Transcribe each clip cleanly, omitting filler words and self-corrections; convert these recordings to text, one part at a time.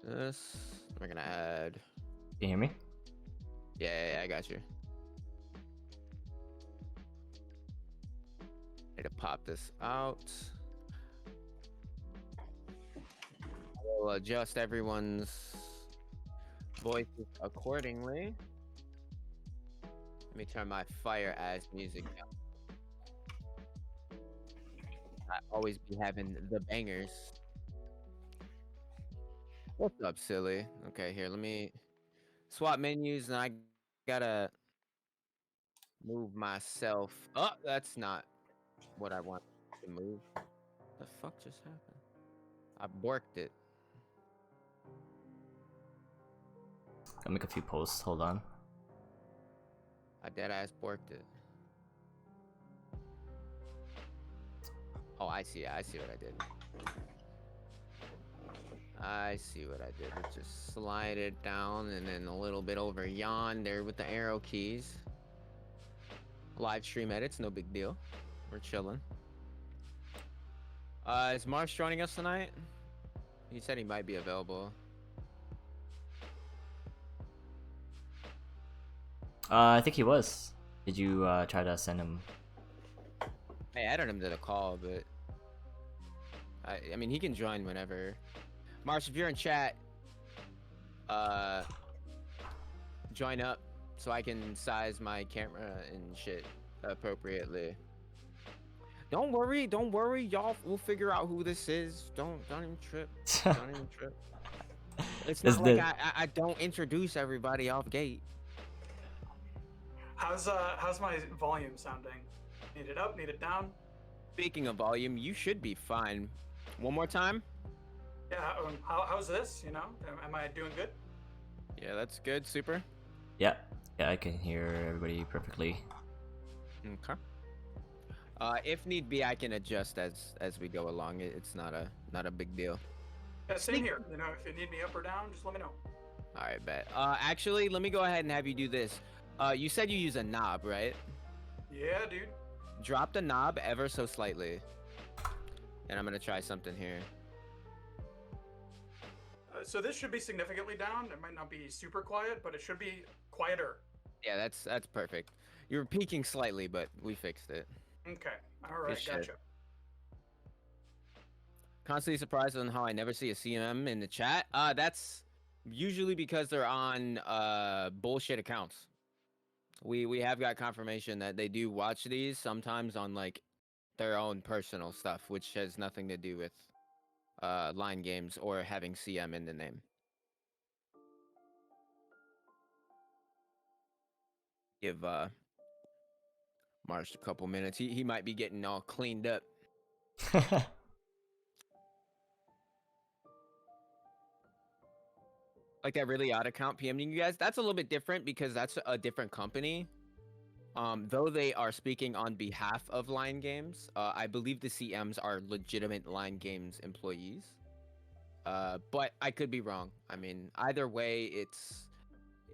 this. We're gonna add. Can you hear me? Yeah, I got you. Need to pop this out. We'll adjust everyone's voices accordingly. Let me turn my fire as music down. I always be having the bangers. What's up, silly? Okay, here, let me swap menus, and I gotta move myself. Oh, that's not what I want to move. The fuck just happened? I borked it. I'll make a few posts. Hold on. I dead ass borked it. Oh, I see. I see what I did. I see what I did. Let's just slide it down and then a little bit over yonder with the arrow keys. Live stream edits, no big deal. We're chilling. Is Marsh joining us tonight? He said he might be available. I think he was. Did you try to send him? I added him to the call, but I mean, he can join whenever. Marsh, if you're in chat, join up so I can size my camera and shit appropriately. Don't worry, y'all. We'll figure out who this is. Don't even trip. Don't even trip. It's not like I don't introduce everybody off gate. How's my volume sounding? Need it up? Need it down? Speaking of volume, you should be fine. One more time. Yeah. How's this? You know, am I doing good? Yeah, that's good. Super. Yeah, I can hear everybody perfectly. Okay. If need be, I can adjust as we go along. It's not a big deal. Yeah, same here. You know, if you need me up or down, just let me know. All right, bet. Actually, let me go ahead and have you do this. You said you use a knob, right? Yeah, dude. Drop the knob ever so slightly, and I'm gonna try something here. So this should be significantly down. It might not be super quiet, but it should be quieter. Yeah, that's perfect. You're peaking slightly, but we fixed it. Okay. All right. Gotcha. Constantly surprised on how I never see a CM in the chat. That's usually because they're on bullshit accounts. We have got confirmation that they do watch these sometimes on like their own personal stuff, which has nothing to do with line games or having CM in the name. Give Marsh a couple minutes. He might be getting all cleaned up. Like that really odd account PMing you guys. That's a little bit different because that's a different company. Though they are speaking on behalf of Line Games, I believe the CMs are legitimate Line Games employees. But I could be wrong. I mean, either way,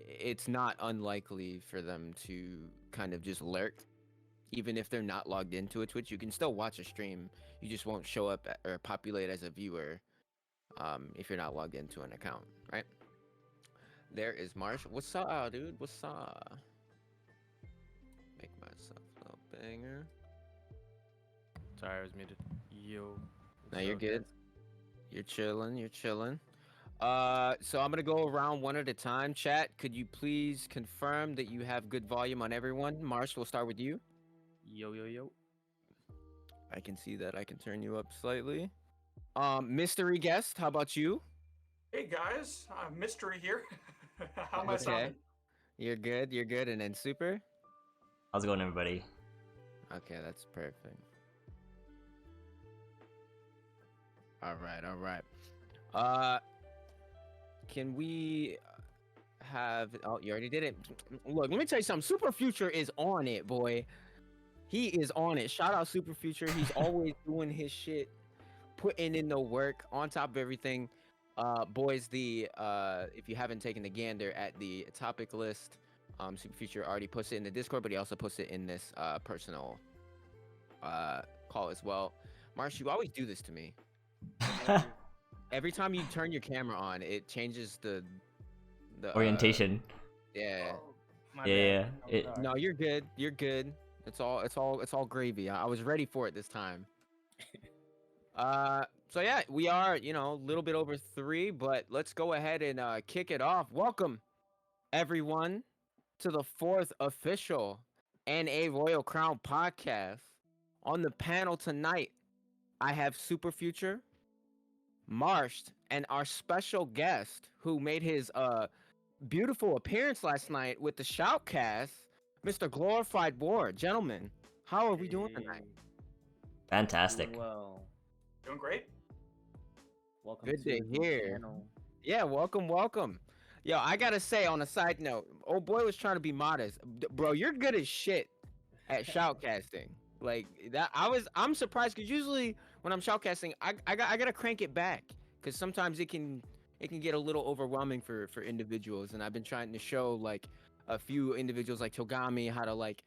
it's not unlikely for them to kind of just lurk, even if they're not logged into a Twitch. You can still watch a stream. You just won't show up or populate as a viewer, if you're not logged into an account, right? There is Marsh. What's up, dude? What's up? Make myself a little banger. Sorry, I was muted. Yo. No, you're good. You're chilling. You're chilling. So I'm gonna go around one at a time. Chat, could you please confirm that you have good volume on everyone? Marsh, we'll start with you. Yo. I can see that. I can turn you up slightly. Mystery guest, how about you? Hey guys, mystery here. How am I sounding? You're good. You're good. And then Super. How's it going, everybody? Okay, that's perfect. All right. Can we have? Oh, you already did it. Look, let me tell you something. SuperFuture is on it, boy. He is on it. Shout out SuperFuture. He's always doing his shit, putting in the work on top of everything. Boys, if you haven't taken the gander at the topic list, SuperFuture already puts it in the Discord, but he also puts it in this personal call as well. Marsh, you always do this to me. Every time you turn your camera on, it changes the Orientation. yeah. My Yeah, bad. yeah. I'm sorry. No, you're good. You're good. It's all gravy. I was ready for it this time. So yeah, we are, a little bit over 3, but let's go ahead and kick it off. Welcome everyone to the 4th official NA Royal Crown podcast. On the panel tonight, I have SuperFuture, Marshed, and our special guest who made his beautiful appearance last night with the Shoutcast, Mr. Glorified Ward. Gentlemen, how are we doing tonight? Fantastic. Doing well. Doing great. Welcome Good to to the hear. channel. Yeah, welcome. Yo, I gotta say on a side note, old boy was trying to be modest. Bro, you're good as shit at shoutcasting. Like that, I'm surprised because usually when I'm shoutcasting, I gotta crank it back because sometimes it can get a little overwhelming for individuals, and I've been trying to show like a few individuals like Togami how to like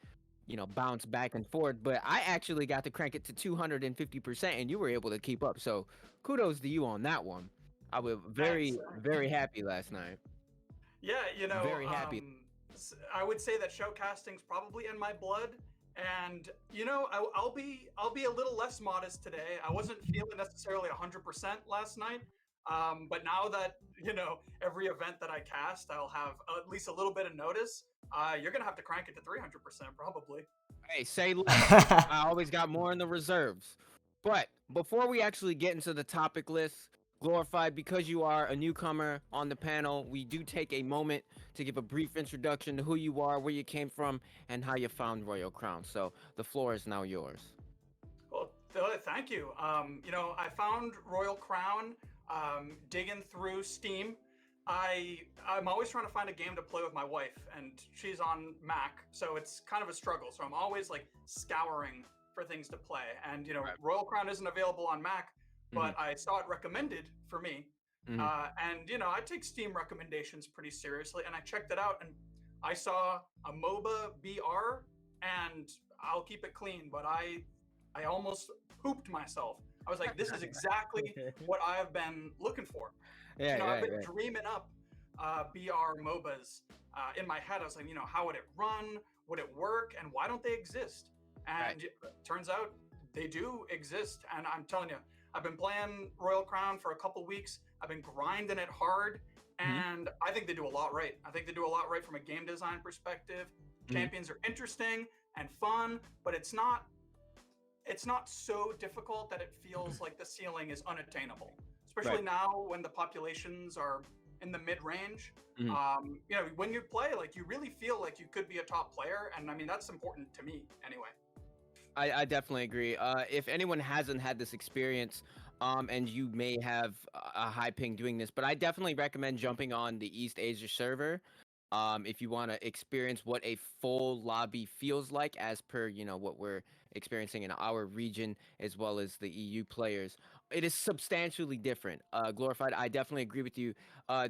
bounce back and forth, but I actually got to crank it to 250% and you were able to keep up. So kudos to you on that one. I was very happy last night. Yeah, Very happy. I would say that showcasting's probably in my blood, and I'll be a little less modest today. I wasn't feeling necessarily 100% last night, but now that every event that I cast, I'll have at least a little bit of notice. You're gonna have to crank it to 300% probably. Hey, say less. I always got more in the reserves. But before we actually get into the topic list, Glorified, because you are a newcomer on the panel, we do take a moment to give a brief introduction to who you are, where you came from, and how you found Royal Crown. So the floor is now yours. Well, thank you. I found Royal Crown digging through Steam. I'm always trying to find a game to play with my wife, and she's on Mac, so it's kind of a struggle. So I'm always like scouring for things to play, and Right. Royal Crown isn't available on Mac, but I saw it recommended for me, and I take Steam recommendations pretty seriously, and I checked it out, and I saw a MOBA BR, and I'll keep it clean, but I almost pooped myself. I was like, this is exactly what I have been looking for. I've been dreaming up BR MOBAs in my head. I was like, how would it run? Would it work? And why don't they exist? And it turns out they do exist. And I'm telling you, I've been playing Royal Crown for a couple weeks. I've been grinding it hard, and I think they do a lot right. I think they do a lot right from a game design perspective. Champions are interesting and fun, but it's not so difficult that it feels like the ceiling is unattainable. Especially now when the populations are in the mid-range. When you play, like, you really feel like you could be a top player, and I mean that's important to me anyway. I definitely agree. If anyone hasn't had this experience, and you may have a high ping doing this, but I definitely recommend jumping on the East Asia server. If you want to experience what a full lobby feels like, as per what we're experiencing in our region, as well as the EU players, it is substantially different. Glorified, I definitely agree with you.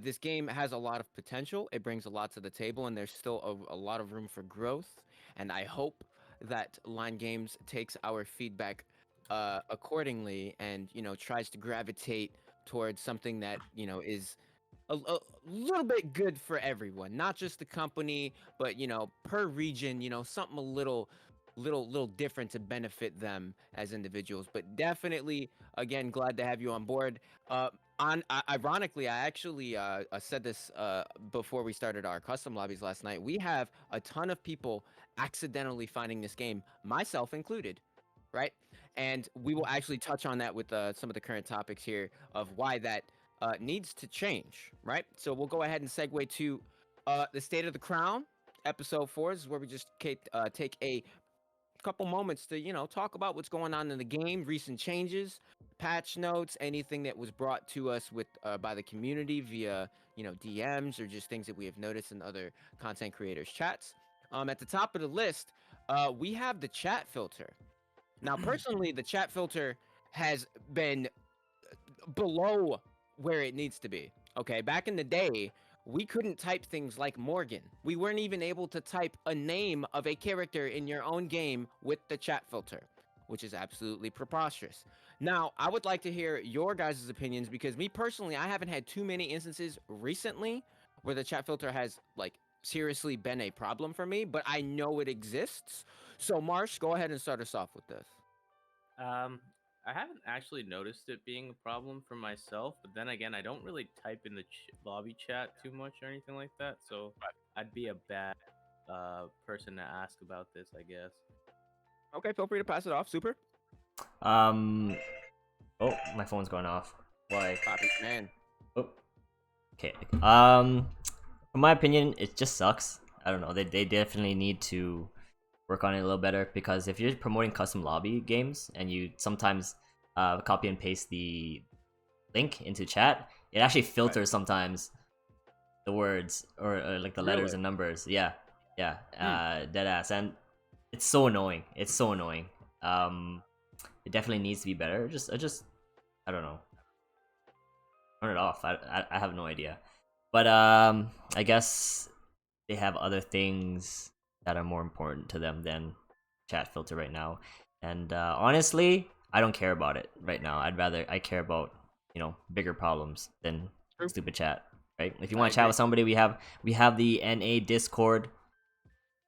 This game has a lot of potential. It brings a lot to the table, and there's still a lot of room for growth. And I hope that Line Games takes our feedback accordingly, and tries to gravitate towards something that is a little bit good for everyone, not just the company, but per region, something a little different to benefit them as individuals. But definitely, again, glad to have you on board. Ironically, I actually said this before we started our custom lobbies last night. We have a ton of people accidentally finding this game, myself included, right? And we will actually touch on that with some of the current topics here of why that needs to change, right? So we'll go ahead and segue to the State of the Crown, episode 4. This is where we just take a couple moments to talk about what's going on in the game, recent changes, patch notes, anything that was brought to us with by the community via DMs, or just things that we have noticed in other content creators chats. At the top of the list, we have the chat filter. Now, personally, the chat filter has been below where it needs to be. Okay, back in the day, we couldn't type things like Morgan. We weren't even able to type a name of a character in your own game with the chat filter, which is absolutely preposterous. Now, I would like to hear your guys' opinions because me personally, I haven't had too many instances recently where the chat filter has like seriously been a problem for me, but I know it exists. So, Marsh, go ahead and start us off with this. I haven't actually noticed it being a problem for myself, but then again, I don't really type in the lobby chat too much or anything like that, so I'd be a bad person to ask about this, I guess. Okay, feel free to pass it off. Super. Oh, my phone's going off. Why? Copy, man. Oh. Okay. In my opinion, it just sucks. I don't know. They definitely need to work on it a little better, because if you're promoting custom lobby games and you sometimes copy and paste the link into chat, it actually filters sometimes the words or like the letters and numbers. Yeah. Dead ass, and it's so annoying. It's so annoying. It definitely needs to be better. I don't know. Turn it off. I have no idea. But I guess they have other things that are more important to them than chat filter right now. And honestly, I don't care about it right now. I care about, bigger problems than stupid chat. Right? If you want to chat with somebody, we have the NA Discord,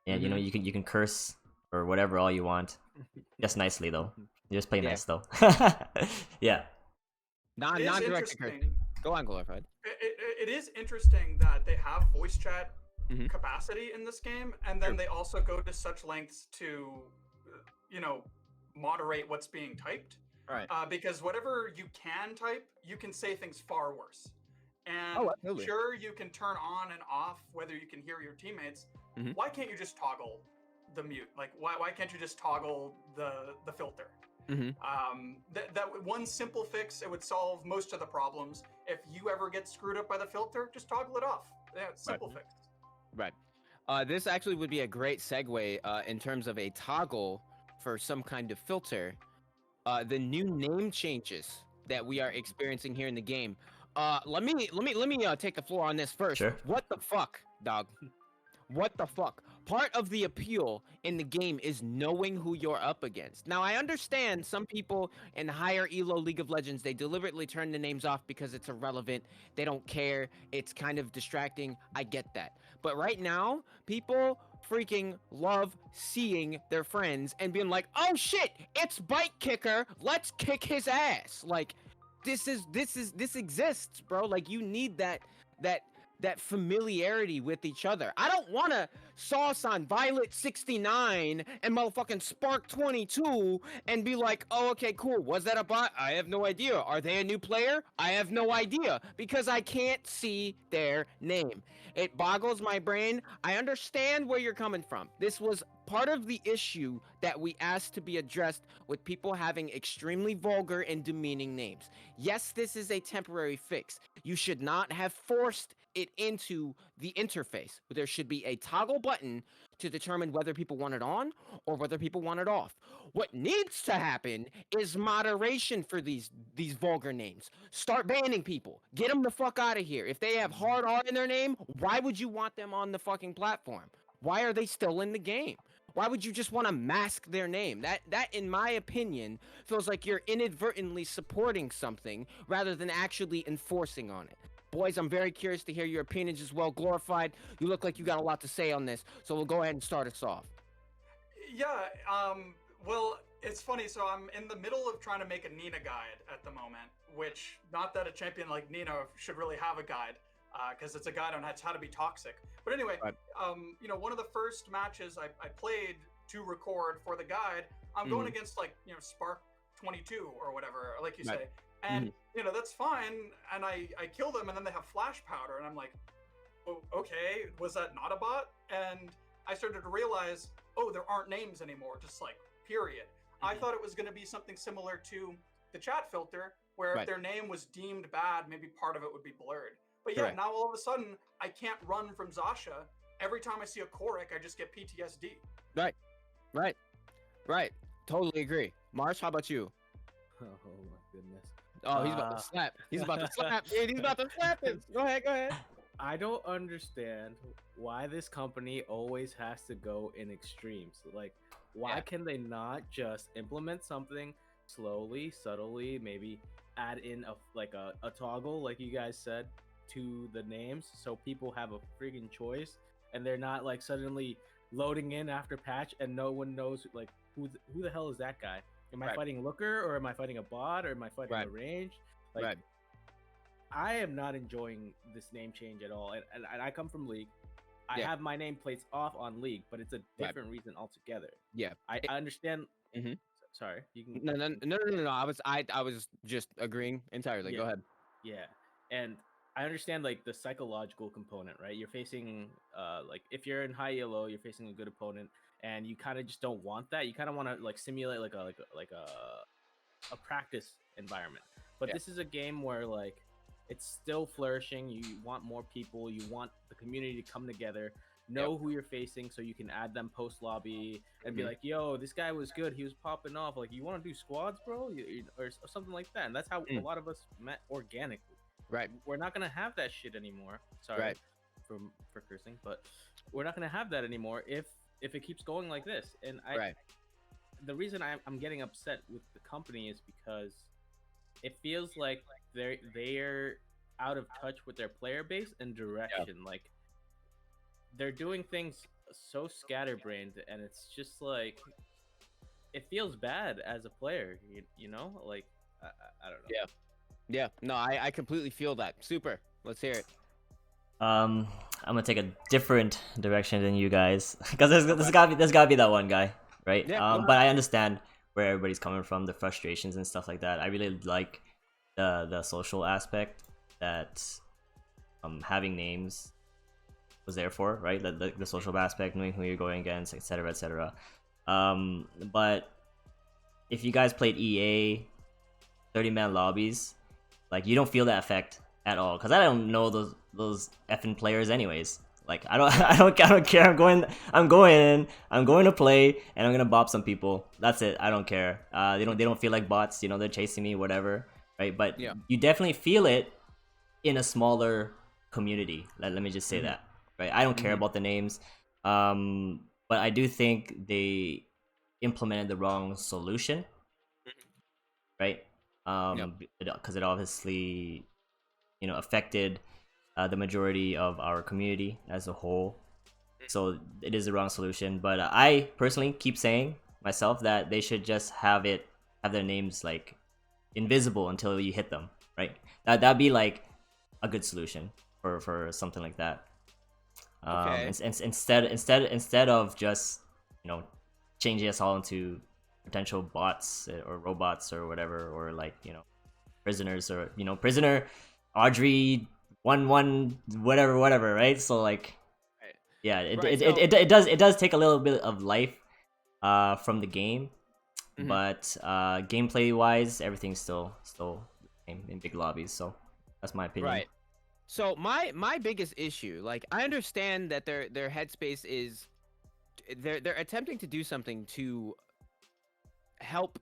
and you can curse or whatever all you want. Just nicely though. You just play nice though. Yeah. Not direct. Go on, Glorified. It is interesting that they have voice chat capacity in this game, and then they also go to such lengths to, moderate what's being typed. Right. Because whatever you can type, you can say things far worse. And sure, you can turn on and off whether you can hear your teammates. Why can't you just toggle the mute? Like, why can't you just toggle the filter? That one simple fix, it would solve most of the problems. If you ever get screwed up by the filter, just toggle it off. Yeah, simple fix. Right. This actually would be a great segue in terms of a toggle for some kind of filter. The new name changes that we are experiencing here in the game. Let me take the floor on this first. Sure. What the fuck, dog? What the fuck? Part of the appeal in the game is knowing who you're up against. Now, I understand some people in higher elo League of Legends, they deliberately turn the names off because it's irrelevant. They don't care. It's kind of distracting. I get that. But right now, people freaking love seeing their friends and being like, oh shit, it's Bite Kicker. Let's kick his ass. Like, this exists, bro. Like, you need that familiarity with each other. I don't want to sauce on Violet 69 and motherfucking Spark 22 and be like, oh, okay, cool. Was that a bot? I have no idea. Are they a new player? I have no idea because I can't see their name. It boggles my brain. I understand where you're coming from. This was part of the issue that we asked to be addressed with people having extremely vulgar and demeaning names. Yes, this is a temporary fix. You should not have forced it into the interface. There should be a toggle button to determine whether people want it on or whether people want it off. What needs to happen is moderation for these vulgar names. Start banning people. Get them the fuck out of here. If they have hard R in their name, why would you want them on the fucking platform? Why are they still in the game? Why would you just want to mask their name? That, in my opinion, feels like you're inadvertently supporting something rather than actually enforcing on it. Boys, I'm very curious to hear your opinions as well. Glorified, you look like you got a lot to say on this, so we'll go ahead and start us off. Yeah, well, it's funny. So I'm in the middle of trying to make a Nina guide at the moment, which, not that a champion like Nina should really have a guide, because it's a guide on how to be toxic. But anyway, one of the first matches I played to record for the guide, I'm going against Spark 22 or whatever, like you say. And, that's fine. And I kill them, and then they have flash powder. And I'm like, oh, okay, was that not a bot? And I started to realize, oh, there aren't names anymore, just period. I thought it was going to be something similar to the chat filter, where if their name was deemed bad, maybe part of it would be blurred. But yeah, now all of a sudden, I can't run from Zasha. Every time I see a Korik, I just get PTSD. Right. Totally agree. Marsh, how about you? Oh my goodness. Oh, he's about to slap. He's about to slap. Dude, he's about to slap him. Go ahead. I don't understand why this company always has to go in extremes. Like, why can they not just implement something slowly, subtly, maybe add in a toggle, like you guys said, to the names, so people have a freaking choice, and they're not like suddenly loading in after patch and no one knows like who the hell is that guy? Am I fighting Looker, or am I fighting a bot, or am I fighting a range? Like, I am not enjoying this name change at all, and I come from League. I have my nameplates off on League, but it's a different reason altogether. Yeah, I understand. Mhm. Sorry, you can. No. I was just agreeing entirely. Go ahead. Yeah, and I understand like the psychological component, right? You're facing, like if you're in high elo, you're facing a good opponent, and you kind of just don't want that. You kind of want to like simulate a practice environment. But this is a game where like it's still flourishing. You want more people. You want the community to come together, know who you're facing, so you can add them post lobby and be like, "Yo, this guy was good. He was popping off. Like, you want to do squads, bro, or something like that." And that's how a lot of us met organically. Right. We're not gonna have that shit anymore. Sorry for cursing, but we're not gonna have that anymore if it keeps going like this. And the reason I'm getting upset with the company is because it feels like they're out of touch with their player base and direction. Like, they're doing things so scatterbrained, and it's just like it feels bad as a player. You know, like I don't know. Yeah. No, I completely feel that. Super. Let's hear it. I'm gonna take a different direction than you guys, because there's gotta be that one guy, right? Yeah, but I understand where everybody's coming from, the frustrations and stuff like that. I really like the social aspect that having names was there for, right? The social aspect, knowing who you're going against, etc., etc. But if you guys played EA 30-man lobbies, like, you don't feel that effect at all, because I don't know those effing players anyways. Like, I don't care. I'm going to play, and I'm gonna bop some people. That's it. I don't care. They don't feel like bots. You know, they're chasing me, whatever, right? But you definitely feel it in a smaller community. Let me just say that, right? I don't care about the names, but I do think they implemented the wrong solution, right? Because it obviously, affected the majority of our community as a whole. So it is the wrong solution. But I personally keep saying myself that they should just have their names like invisible until you hit them, right? That'd be like a good solution for something like that. Instead of just changing us all into potential bots or robots or whatever, or like prisoners, or prisoner Audrey 1-1 whatever, right? So like, it does take a little bit of life from the game, but gameplay wise, everything's still in big lobbies. So that's my opinion. Right. So my biggest issue, like, I understand that their headspace is they're attempting to do something to help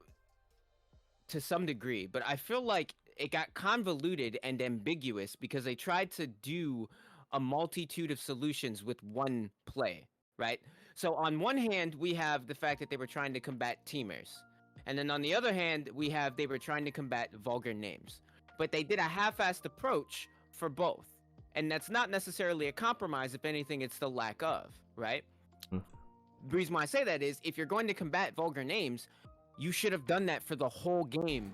to some degree, but I feel like it got convoluted and ambiguous because they tried to do a multitude of solutions with one play, right? So on one hand, we have the fact that they were trying to combat teamers, and then on the other hand, they were trying to combat vulgar names, but they did a half-assed approach for both, and that's not necessarily a compromise. If anything, it's the lack of, right? The reason why I say that is, if you're going to combat vulgar names, you should have done that for the whole game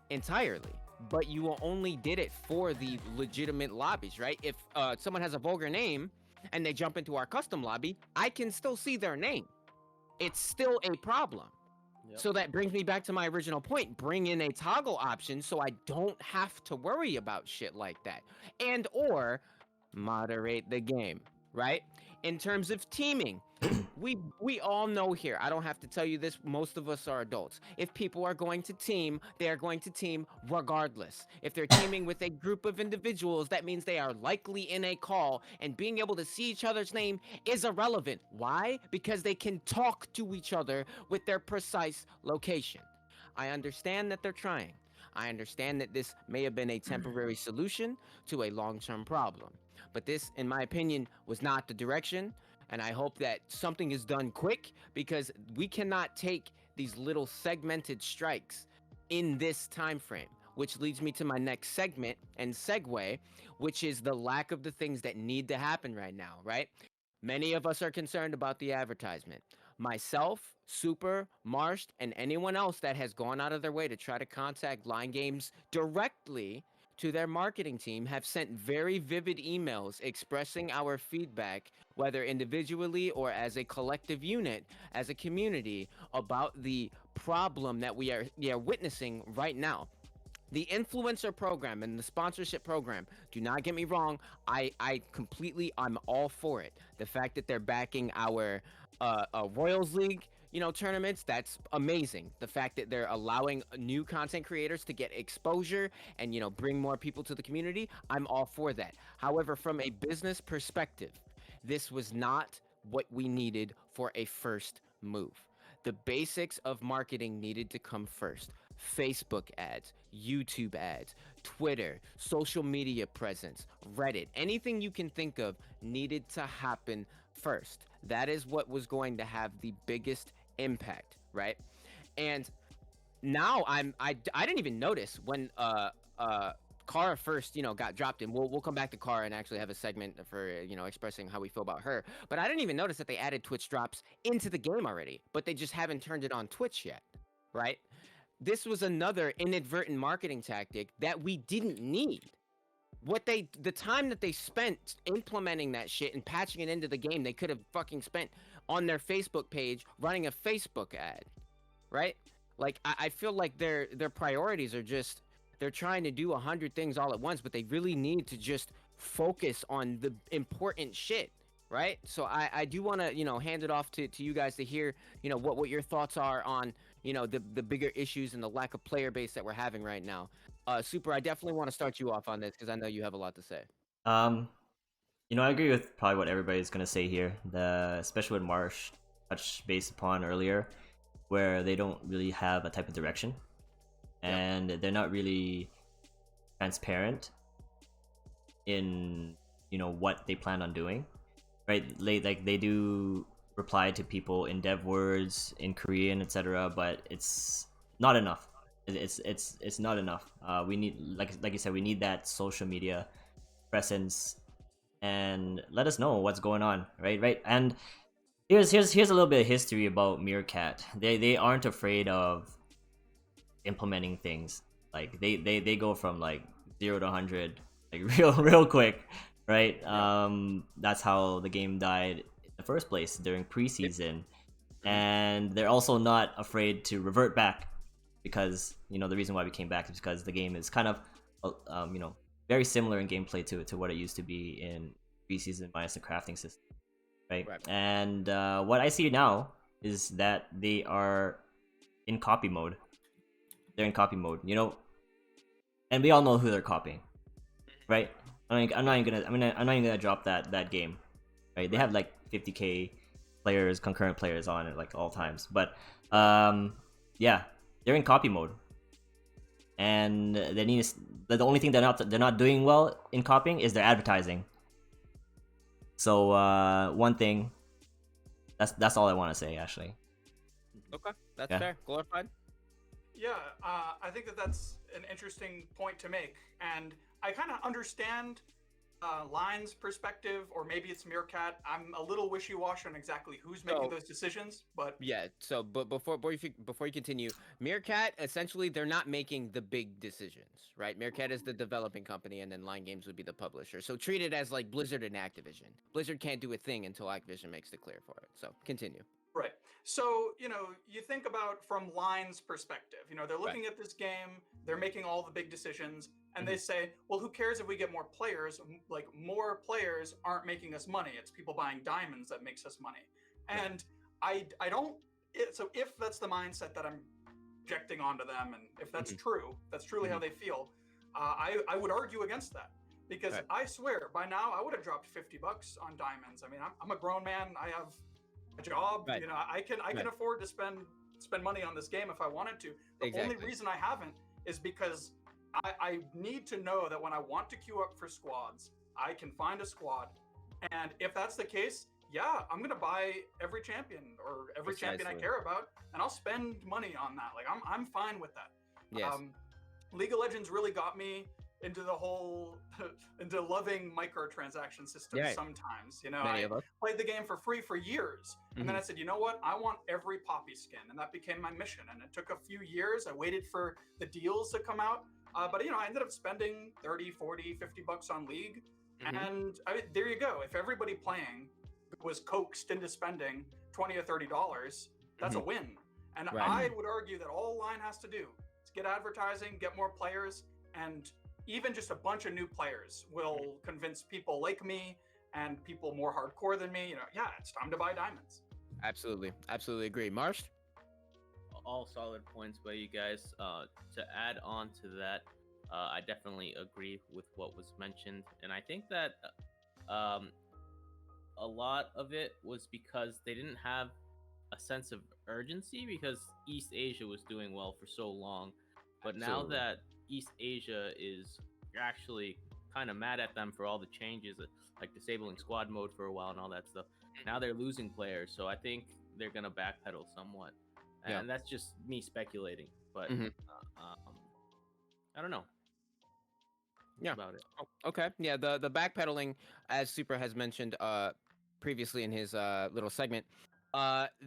entirely, but you only did it for the legitimate lobbies, right? If someone has a vulgar name and they jump into our custom lobby, I can still see their name. It's still a problem. So that brings me back to my original point. Bring in a toggle option so I don't have to worry about shit like that, and or moderate the game, right? In terms of teaming, we all know here, I don't have to tell you this, most of us are adults. If people are going to team, they are going to team regardless. If they're teaming with a group of individuals, that means they are likely in a call, and being able to see each other's name is irrelevant. Why? Because they can talk to each other with their precise location. I understand that they're trying. I understand that this may have been a temporary solution to a long-term problem. But this, in my opinion, was not the direction. And I hope that something is done quick, because we cannot take these little segmented strikes in this time frame, which leads me to my next segment and segue, which is the lack of the things that need to happen right now, right? Many of us are concerned about the advertisement. Myself, Super, Marshed, and anyone else that has gone out of their way to try to contact Line Games directly to their marketing team have sent very vivid emails expressing our feedback, whether individually or as a collective unit, as a community, about the problem that we are witnessing right now. The influencer program and the sponsorship program, do not get me wrong, I'm all for it. The fact that they're backing our Royals League, tournaments, that's amazing. The fact that they're allowing new content creators to get exposure and, bring more people to the community, I'm all for that. However, from a business perspective, this was not what we needed for a first move. The basics of marketing needed to come first. Facebook ads, YouTube ads, Twitter, social media presence, Reddit, anything you can think of needed to happen first. That is what was going to have the biggest impact, right? And now I didn't even notice when Kara first, got dropped in. We'll come back to Kara and actually have a segment for, expressing how we feel about her. But I didn't even notice that they added Twitch drops into the game already, but they just haven't turned it on Twitch yet, right? This was another inadvertent marketing tactic that we didn't need. The time that they spent implementing that shit and patching it into the game, they could have fucking spent on their Facebook page running a Facebook ad, right? Like, I feel like their priorities are just, they're trying to do 100 things all at once, but they really need to just focus on the important shit, right? So I do want to, hand it off to you guys to hear, what your thoughts are on, the bigger issues and the lack of player base that we're having right now. Super, I definitely want to start you off on this because I know you have a lot to say. I agree with probably what everybody's gonna say here. Especially with Marsh touched base upon earlier, where they don't really have a type of direction, and they're not really transparent in what they plan on doing, right? They do reply to people in dev words in Korean, etc., but it's not enough. It's not enough. We need, like you said, we need that social media presence and let us know what's going on, right. And here's a little bit of history about Meerkat. They aren't afraid of implementing things. Like they go from like 0 to 100 like real quick, right? That's how the game died in the first place during preseason. And they're also not afraid to revert back, because the reason why we came back is because the game is kind of very similar in gameplay to what it used to be in preseason minus the crafting system, right? And what I see now is that they are in copy mode. They're in copy mode, and we all know who they're copying, right? I'm not even gonna drop that game, right? They have like 50k players, concurrent players on it like all times, but yeah, they're in copy mode, and the only thing they're not doing well in copying is their advertising. So one thing, that's all I want to say, actually. Okay, that's fair. Glorified. Yeah, I think that's an interesting point to make, and I kind of understand Line's perspective, or maybe it's Meerkat. I'm a little wishy-washy on exactly who's making those decisions, but yeah. So, but before you continue, Meerkat, essentially they're not making the big decisions, right? Meerkat is the developing company, and then Line Games would be the publisher. So treat it as like Blizzard and Activision. Blizzard can't do a thing until Activision makes it clear for it. So continue. Right. So, you think about from Line's perspective, they're looking at this game, they're making all the big decisions, and they say, well, who cares if we get more players? Like, more players aren't making us money. It's people buying diamonds that makes us money. And I don't, so if that's the mindset that I'm projecting onto them, and if that's true, that's truly how they feel, I would argue against that. Because I swear, by now, I would have dropped $50 on diamonds. I mean, I'm a grown man. I have a job. I can afford to spend money on this game if I wanted to. The only reason I haven't is because I need to know that when I want to queue up for squads, I can find a squad. And if that's the case, yeah, I'm gonna buy every champion or every champion I care about, and I'll spend money on that. Like I'm fine with that. Yes. League of Legends really got me into the whole into loving microtransaction systems. Yeah. Sometimes, Many I of us. played the game for free for years, and then I said, you know what, I want every poppy skin, and that became my mission. And it took a few years. I waited for the deals to come out, but I ended up spending 30, 40, 50 bucks on League. And there you go. If everybody playing was coaxed into spending $20 or $30, that's a win. And I would argue that all Line has to do is get advertising, get more players, and even just a bunch of new players will convince people like me and people more hardcore than me, yeah, it's time to buy diamonds. Absolutely. Absolutely agree. Marshed? All solid points by you guys. To add on to that, I definitely agree with what was mentioned, and I think that a lot of it was because they didn't have a sense of urgency because East Asia was doing well for so long, but now that East Asia is actually kind of mad at them for all the changes, like disabling squad mode for a while and all that stuff. Now they're losing players, so I think they're gonna backpedal somewhat, and that's just me speculating. But I don't know. That's about it. Okay. Yeah. The backpedaling, as Super has mentioned previously in his little segment,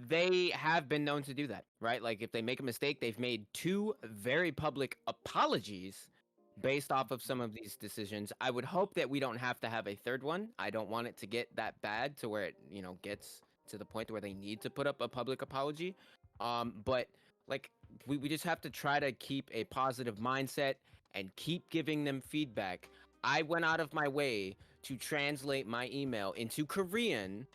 they have been known to do that, right? Like if they make a mistake, they've made 2 very public apologies based off of some of these decisions. I would hope that we don't have to have a third one. I don't want it to get that bad to where it, gets to the point where they need to put up a public apology. But like we just have to try to keep a positive mindset and keep giving them feedback. I went out of my way to translate my email into Korean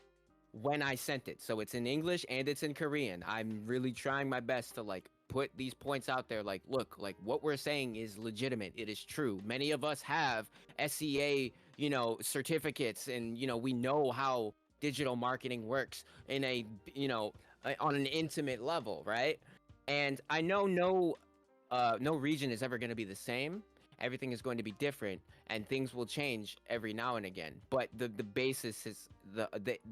when I sent it. So it's in English and it's in Korean. I'm really trying my best to like put these points out there. Like, look, like what we're saying is legitimate. It is true. Many of us have SCA, certificates, and we know how digital marketing works in a, on an intimate level, right? And I know no region is ever going to be the same. Everything is going to be different, and things will change every now and again. But the basis is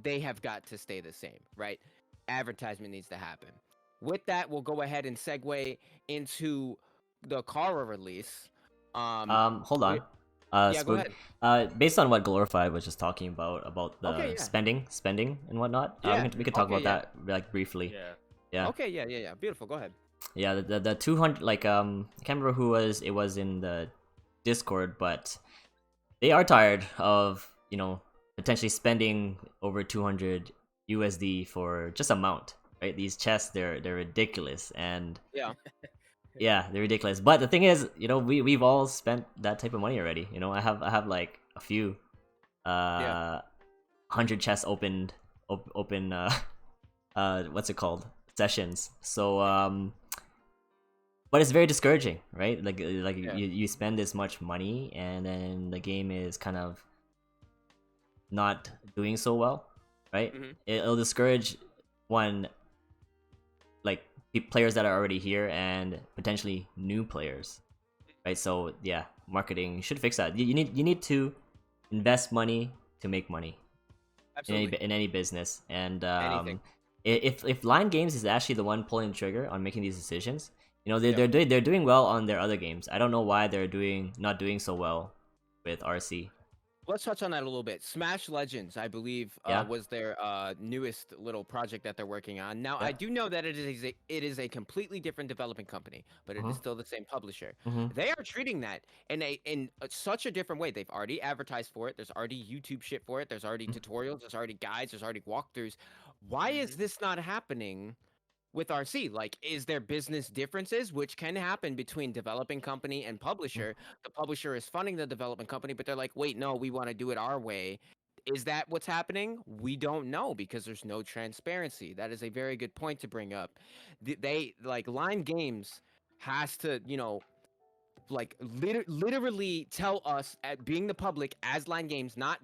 they have got to stay the same, right? Advertisement needs to happen. With that, we'll go ahead and segue into the Kara release. Hold on. Yeah, go ahead. Based on what Glorified was just talking about the spending and whatnot, we could talk about that like briefly. Yeah. Okay. Yeah. Beautiful. Go ahead. Yeah, the 200, like I can't remember who it was in the Discord, but they are tired of potentially spending over 200 USD for just a mount, right? These chests, they're ridiculous, and yeah, they're ridiculous. But the thing is, we've all spent that type of money already. I have like a few 100 chests open what's it called, sessions. So but it's very discouraging, right? Like you spend this much money and then the game is kind of not doing so well, right? It'll discourage players that are already here and potentially new players, right? So yeah, marketing should fix that. You need to invest money to make money. Absolutely. In any business. And Anything. if Line Games is actually the one pulling the trigger on making these decisions, they're doing well on their other games. I don't know why they're not doing so well with RC. Let's touch on that a little bit. Smash Legends, I believe, was their newest little project that they're working on. Now, I do know that it is a completely different development company, but it is still the same publisher. They are treating that in such a different way. They've already advertised for it. There's already YouTube shit for it. There's already tutorials. There's already guides. There's already walkthroughs. Why is this not happening with RC? Like, is there business differences, which can happen between developing company and publisher? The publisher is funding the development company, but they're like, wait, no, we want to do it our way. Is that what's happening? We don't know because there's no transparency. That is a very good point to bring up. They like Line Games has to, like literally tell us at being the public as Line Games, not,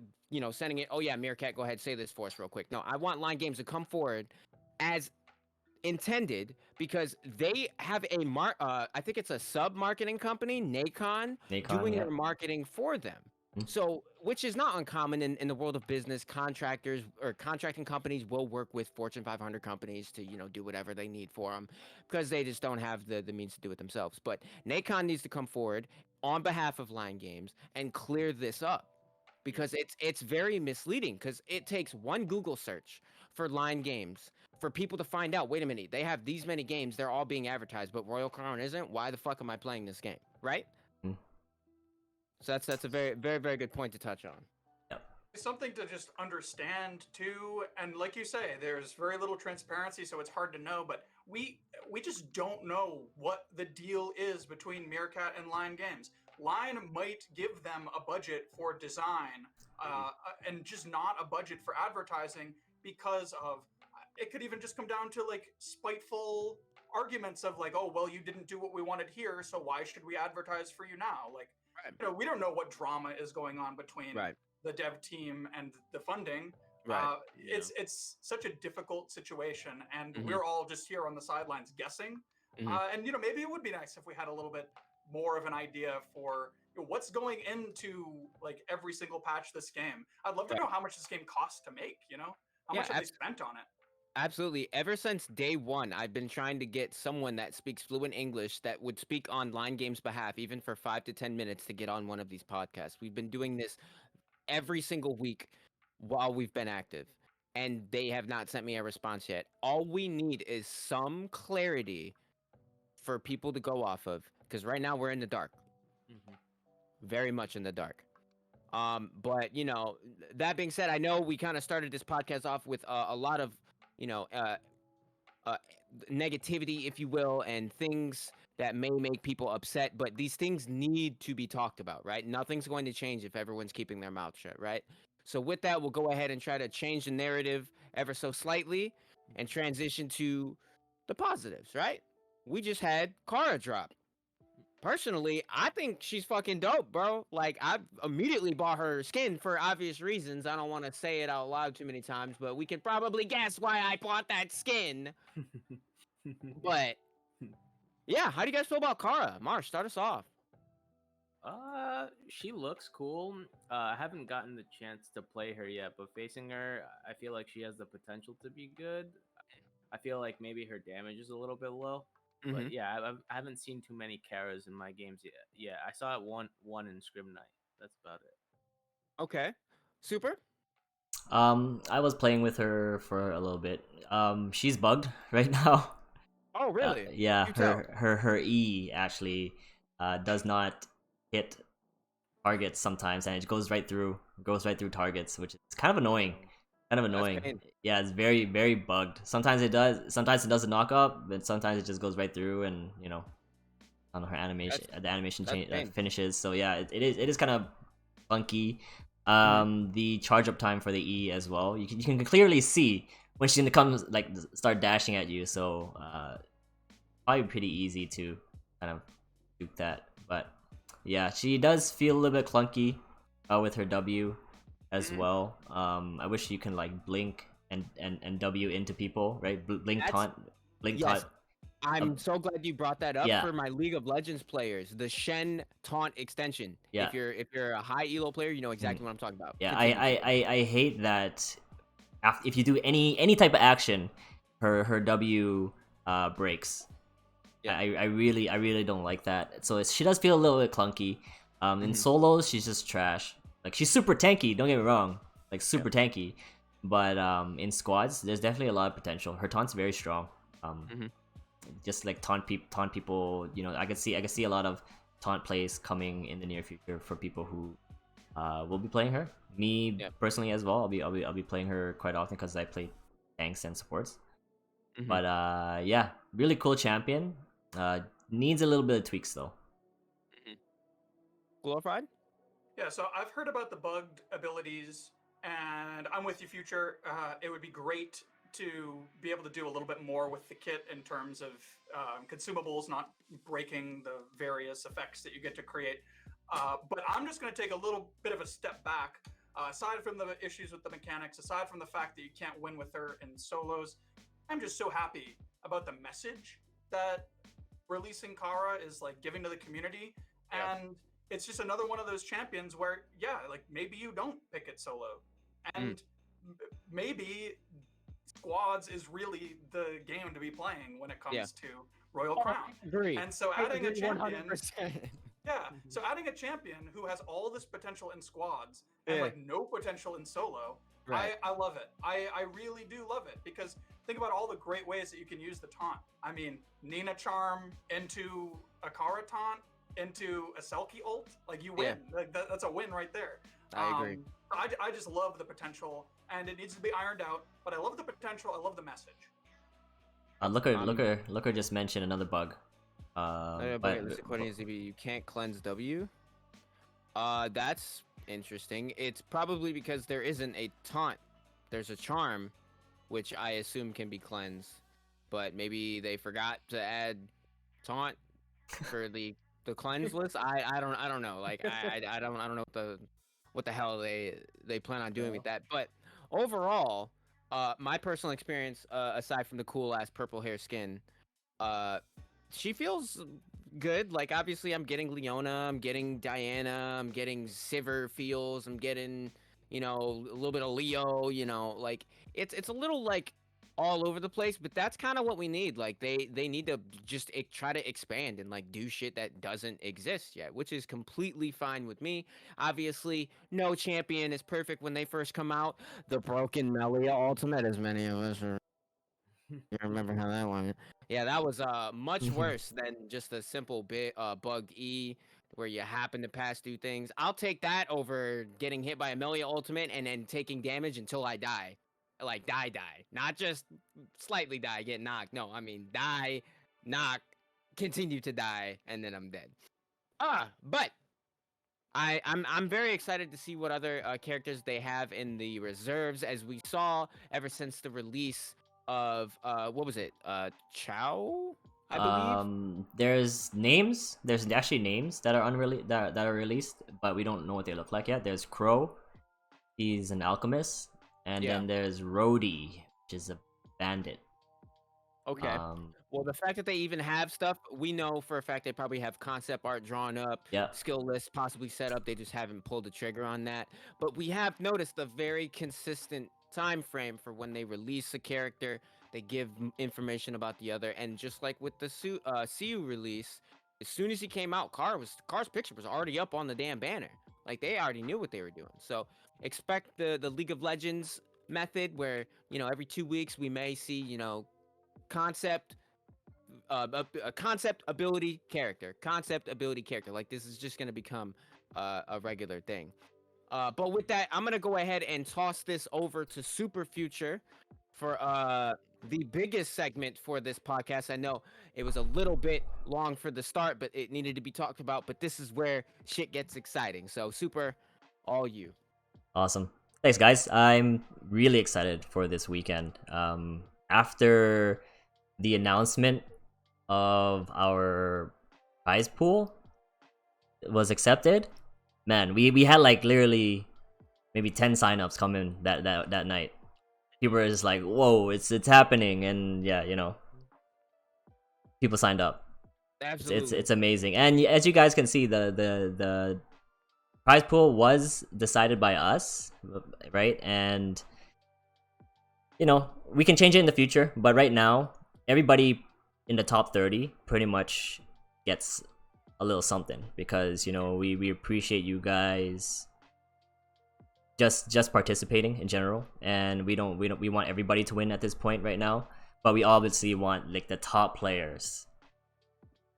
sending it, oh yeah, Meerkat, go ahead, say this for us real quick. No, I want Line Games to come forward as intended, because they have I think it's a sub marketing company, Nacon, doing their marketing for them, So, which is not uncommon in the world of business. Contractors or contracting companies will work with Fortune 500 companies to, do whatever they need for them because they just don't have the means to do it themselves. But Nacon needs to come forward on behalf of Line Games and clear this up because it's very misleading because it takes one Google search for Line Games for people to find out, wait a minute, they have these many games, they're all being advertised, but Royal Crown isn't. Why the fuck am I playing this game? Right? Mm. So that's a very, very, very good point to touch on. Yep. Something to just understand too, and like you say, there's very little transparency, so it's hard to know. But we just don't know what the deal is between Meerkat and Line Games. Line might give them a budget for design, and just not a budget for advertising because of. It could even just come down to like spiteful arguments of like, oh well, you didn't do what we wanted here, so why should we advertise for you now? Like, we don't know what drama is going on between the dev team and the funding. It's such a difficult situation, and we're all just here on the sidelines guessing. And maybe it would be nice if we had a little bit more of an idea for what's going into like every single patch this game. I'd love to know how much this game costs to make. How much have they spent on it? Absolutely. Ever since day one, I've been trying to get someone that speaks fluent English that would speak on Line Games' behalf, even for 5 to 10 minutes, to get on one of these podcasts. We've been doing this every single week while we've been active, and they have not sent me a response yet. All we need is some clarity for people to go off of, because right now we're in the dark. Very much in the dark. But that being said, I know we kind of started this podcast off with a lot of negativity, if you will, and things that may make people upset, but these things need to be talked about, right? Nothing's going to change if everyone's keeping their mouth shut, right? So with that, we'll go ahead and try to change the narrative ever so slightly and transition to the positives, right? We just had Kara drop. Personally, I think she's fucking dope, bro. Like, I immediately bought her skin for obvious reasons. I don't want to say it out loud too many times, but we can probably guess why I bought that skin. But yeah, how do you guys feel about Kara? Marsh, start us off. She looks cool. I haven't gotten the chance to play her yet, but facing her, I feel like she has the potential to be good. I feel like maybe her damage is a little bit low. But yeah, I haven't seen too many Karas in my games yet. Yeah, I saw it one in Scrim Night. That's about it. Okay. Super? I was playing with her for a little bit. She's bugged right now. Oh, really? Yeah, her E actually does not hit targets sometimes, and it goes right through targets, which is kind of annoying. Yeah, it's very, very bugged. Sometimes it does a knock up, but sometimes it just goes right through, and on her animation, the animation finishes. So yeah, it is kind of funky. The charge up time for the E as well. You can clearly see when she's gonna come start dashing at you. So probably pretty easy to kind of duke that. But yeah, she does feel a little bit clunky with her W as well. I wish you can blink and W into people, right? Blink taunt. I'm so glad you brought that up for my League of Legends players. The Shen taunt extension. Yeah. If you're a high elo player, you know exactly what I'm talking about. Yeah, I hate that. If you do any type of action, her W breaks. Yeah. I really don't like that. So she does feel a little bit clunky. In solos, she's just trash. Like, she's super tanky. Don't get me wrong. Like, super tanky. But in squads, there's definitely a lot of potential. Her taunt's very strong. Just like taunt people. I could see a lot of taunt plays coming in the near future for people who will be playing her. Me personally as well. I'll be playing her quite often because I play tanks and supports. But yeah, really cool champion. Needs a little bit of tweaks though. Glorified? Yeah, so I've heard about the bugged abilities, and I'm with you, Future. It would be great to be able to do a little bit more with the kit in terms of consumables, not breaking the various effects that you get to create. But I'm just going to take a little bit of a step back. Aside from the issues with the mechanics, aside from the fact that you can't win with her in solos, I'm just so happy about the message that releasing Kara is giving to the community. And it's just another one of those champions where, yeah, like maybe you don't pick it solo, and maybe squads is really the game to be playing when it comes to Royal Crown. Agree. And so I adding a agree champion, 100%. yeah, so adding a champion who has all this potential in squads and like no potential in solo, Right. I love it. I really do love it, because think about all the great ways that you can use the taunt. I mean, Nina Charm into a Kara taunt into a Selkie ult, like you win. Like that's a win right there. I agree. I just love the potential, and it needs to be ironed out. But I love the potential. I love the message. Looker just mentioned another bug. According to ZB, you can't cleanse W. That's interesting. It's probably because there isn't a taunt. There's a charm, which I assume can be cleansed, but maybe they forgot to add taunt for the cleanse list. I don't know. Like I don't know what the hell they plan on doing with that. But overall, my personal experience, aside from the cool ass purple hair skin, she feels good. Like obviously I'm getting Leona, I'm getting Diana, I'm getting Sivir feels, I'm getting, a little bit of Leo, like it's a little like all over the place, but that's kind of what we need. Like they need to just try to expand and like do shit that doesn't exist yet, which is completely fine with me. Obviously, no champion is perfect when they first come out. The broken Melia ultimate, as many of us are. You remember how that went? Yeah, that was much worse than just a simple bug E where you happen to pass through things. I'll take that over getting hit by a Melia ultimate and then taking damage until I die. Like die. Not just slightly die, get knocked. No, I mean die, knock, continue to die, and then I'm dead. But I'm very excited to see what other characters they have in the reserves, as we saw ever since the release of what was it? Chow, I believe. There's actually names that are that are released, but we don't know what they look like yet. There's Crow, he's an alchemist, and then there's Rhodey, which is a bandit. Okay. Well, the fact that they even have stuff, we know for a fact they probably have concept art drawn up, skill list possibly set up. They just haven't pulled the trigger on that. But we have noticed a very consistent time frame for when they release a character. They give information about the other, and just like with the CU release, as soon as he came out, Car's picture was already up on the damn banner. Like they already knew what they were doing. So expect the League of Legends method, where every 2 weeks we may see concept ability character. Like this is just going to become a regular thing. But with that, I'm going to go ahead and toss this over to SuperFuture for the biggest segment for this podcast. I know it was a little bit long for the start, but it needed to be talked about. But this is where shit gets exciting. So Super, all you. Awesome. Thanks, guys. I'm really excited for this weekend. After the announcement of our prize pool was accepted, man, we had like literally maybe 10 signups come in that night. People were just like, whoa, it's happening. And yeah, people signed up. Absolutely. It's amazing. And as you guys can see, the prize pool was decided by us, right? And we can change it in the future, but right now everybody in the top 30 pretty much gets a little something, because we appreciate you guys just participating in general, and we want everybody to win at this point right now, but we obviously want like the top players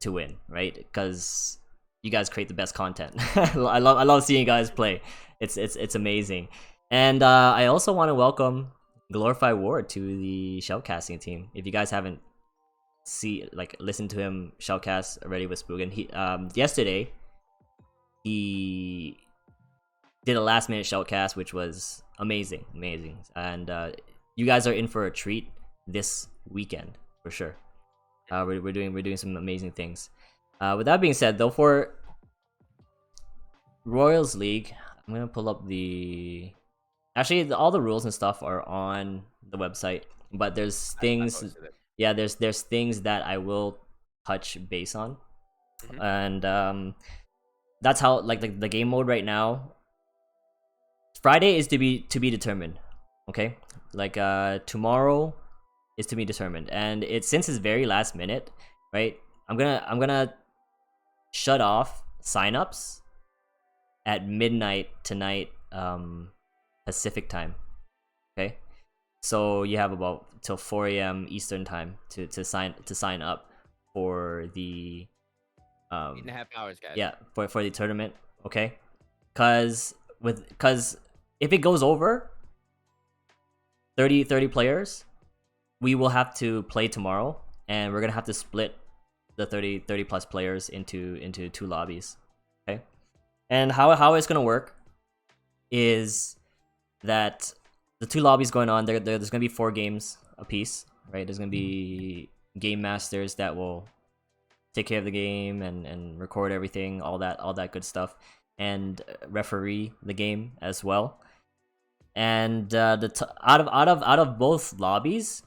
to win, right? Because you guys create the best content. I love seeing you guys play. It's amazing. And I also want to welcome TheGlorifiedWard to the shoutcasting team. If you guys haven't listened to him shoutcast already with Spoogan, he yesterday he did a last minute shoutcast, which was amazing. And you guys are in for a treat this weekend for sure. We're doing some amazing things. With that being said, though, for Royals League, I'm gonna pull up all the rules and stuff are on the website, but there's things, there's things that I will touch base on. And that's how like the game mode right now. Friday is to be determined. Okay, like tomorrow is to be determined, and since it's very last minute, right? I'm gonna shut off signups at midnight tonight, Pacific time. Okay, so you have about till 4 a.m. Eastern time to sign up for the 8.5 hours, guys. yeah, for the tournament. Okay, because if it goes over 30 players, we will have to play tomorrow, and we're gonna have to split the 30 plus players into 2 lobbies. Okay, and how it's gonna work is that the 2 lobbies going on there's gonna be 4 games a piece, right? There's gonna be game masters that will take care of the game and record everything, all that good stuff, and referee the game as well. And out of both lobbies,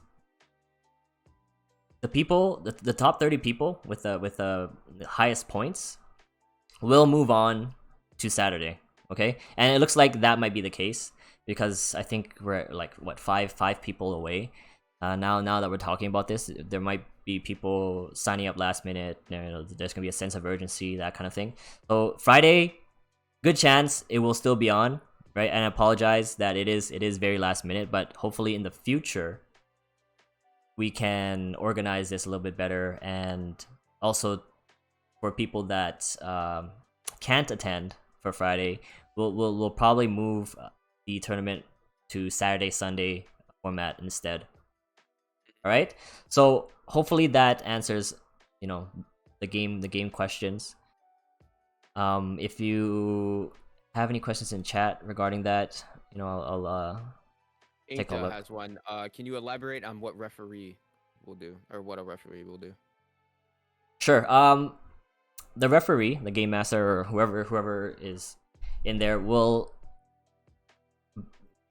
the top 30 people with the highest points will move on to Saturday. Okay, and it looks like that might be the case because I think we're like what five people away. Now that we're talking about this, there might be people signing up last minute. You know, there's gonna be a sense of urgency, that kind of thing. So Friday, good chance it will still be on, right? And I apologize that it is very last minute, but hopefully in the future we can organize this a little bit better. And also for people that can't attend for Friday, we'll probably move the tournament to Saturday Sunday format instead. All right, so hopefully that answers the game questions. If you have any questions in chat regarding that, I'll take a look. Has one. Can you elaborate on what referee will do, or what a referee will do? Sure. The referee, the game master, or whoever is in there will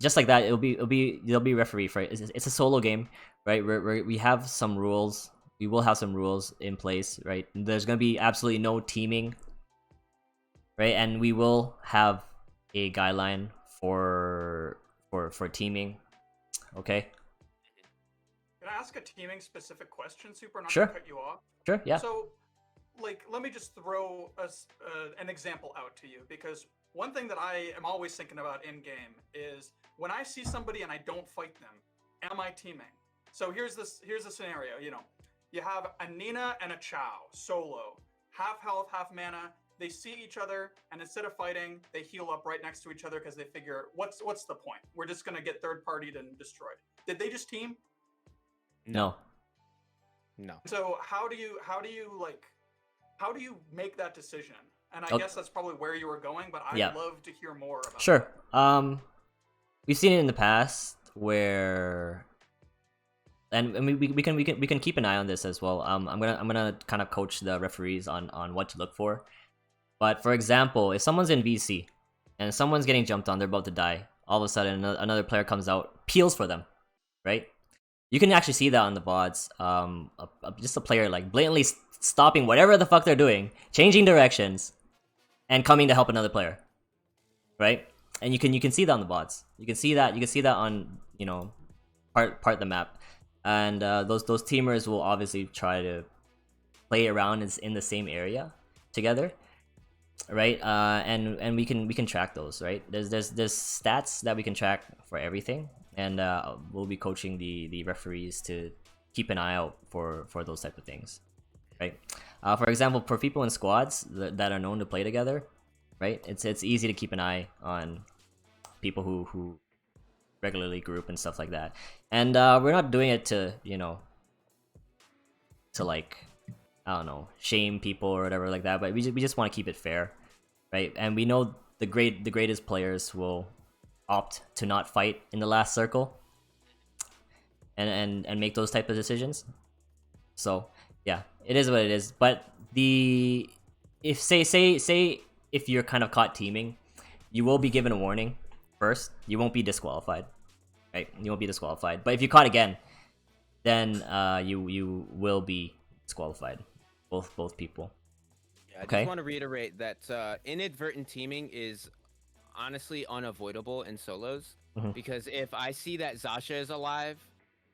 just like that. There'll be referee for it. It's a solo game, right? We have some rules. We will have some rules in place, right? There's gonna be absolutely no teaming, right? And we will have a guideline for teaming. Okay. Can I ask a teaming specific question, Super? Not Sure. to cut you off. Sure. Yeah. So, like, let me just throw an example out to you, because one thing that I am always thinking about in game is when I see somebody and I don't fight them, am I teaming? So here's the scenario. You have a Nina and a Chow solo, half health, half mana. They see each other, and instead of fighting, they heal up right next to each other because they figure, what's the point? We're just gonna get third-partied and destroyed. Did they just team? No. So how do you make that decision? And I guess that's probably where you were going, but I'd love to hear more about Sure. that. We've seen it in the past where, and we can keep an eye on this as well. I'm gonna kind of coach the referees on what to look for. But for example, if someone's in VC and someone's getting jumped on, they're about to die. All of a sudden, another player comes out, peels for them, right? You can actually see that on the VODs. Just a player like blatantly stopping whatever the fuck they're doing, changing directions, and coming to help another player, right? And you can see that on the VODs. You can see that on part the map, and those teamers will obviously try to play around in the same area together, right? And we can track those, right? There's stats that we can track for everything, and we'll be coaching the referees to keep an eye out for those type of things, right? For example, for people in squads that are known to play together, right? It's easy to keep an eye on people who regularly group and stuff like that. And we're not doing it to like, I don't know, shame people or whatever like that, but we just want to keep it fair, right? And we know the greatest players will opt to not fight in the last circle and make those type of decisions. So yeah, it is what it is. But if say if you're kind of caught teaming, you will be given a warning first. You won't be disqualified, right? You won't be disqualified. But if you're caught again, then you will be disqualified. Both people. I just Okay. want to reiterate that inadvertent teaming is honestly unavoidable in solos, Mhm. because if I see that Zasha is alive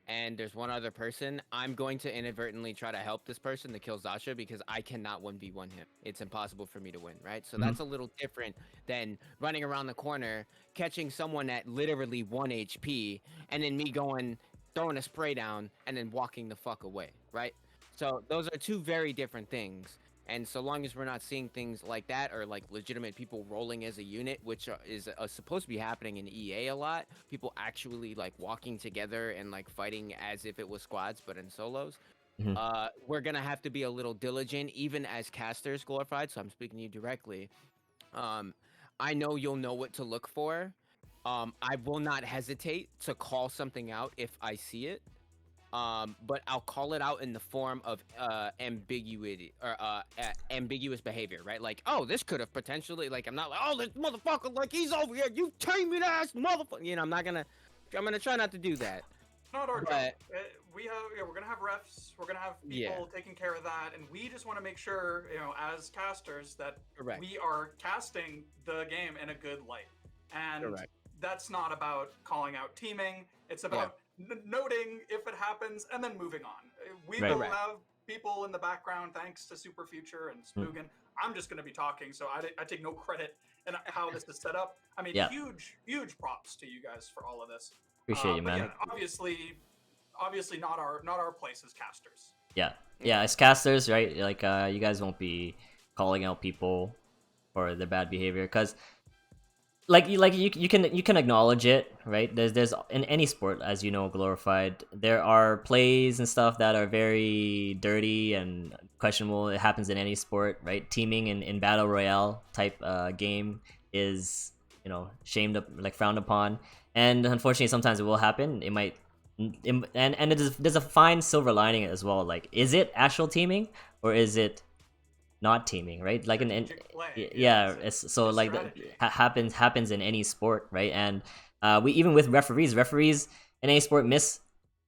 and there's one other person, I'm going to inadvertently try to help this person to kill Zasha because I cannot 1v1 him. It's impossible for me to win, right? So Mhm. that's a little different than running around the corner, catching someone at literally 1 HP, and then me going, throwing a spray down, and then walking the fuck away, right? So those are two very different things. And so long as we're not seeing things like that, or like legitimate people rolling as a unit, which is supposed to be happening in EA a lot, people actually like walking together and like fighting as if it was squads, but in solos, Mhm. we're gonna have to be a little diligent, even as casters, Glorified. So I'm speaking to you directly. Um, I know you'll know what to look for. I will not hesitate to call something out if I see it. But I'll call it out in the form of ambiguity, or ambiguous behavior, right? Like, oh, this could have potentially, like, I'm not like, oh, this motherfucker, like, he's over here, you taming ass motherfucker. I'm gonna try not to do that. Not our job. But We're gonna have refs. We're gonna have Yeah. people taking care of that, and we just want to make sure, as casters, that Correct. we are casting the game in a good light. And Correct. that's not about calling out teaming. It's about noting if it happens and then moving on. We Right. will Correct. have people in the background, thanks to SuperFuture and Spoogan. I'm just going to be talking, so I take no credit in how this is set up. I mean, Yeah. huge props to you guys for all of this. Appreciate you, But man. yeah, obviously not our place as casters. Yeah, as casters, right? Like, you guys won't be calling out people for their bad behavior, because, you can acknowledge it, right? There's in any sport, as you know, Glorified, there are plays and stuff that are very dirty and questionable. It happens in any sport, right? Teaming in battle royale type game is, shamed up, like frowned upon, and unfortunately, sometimes it will happen. It might. And there's a fine silver lining as well. Like, is it actual teaming or is it not teaming, right? Like Strategic play, yeah, it's so a like strategy. happens in any sport, right? And we, even with referees in any sport miss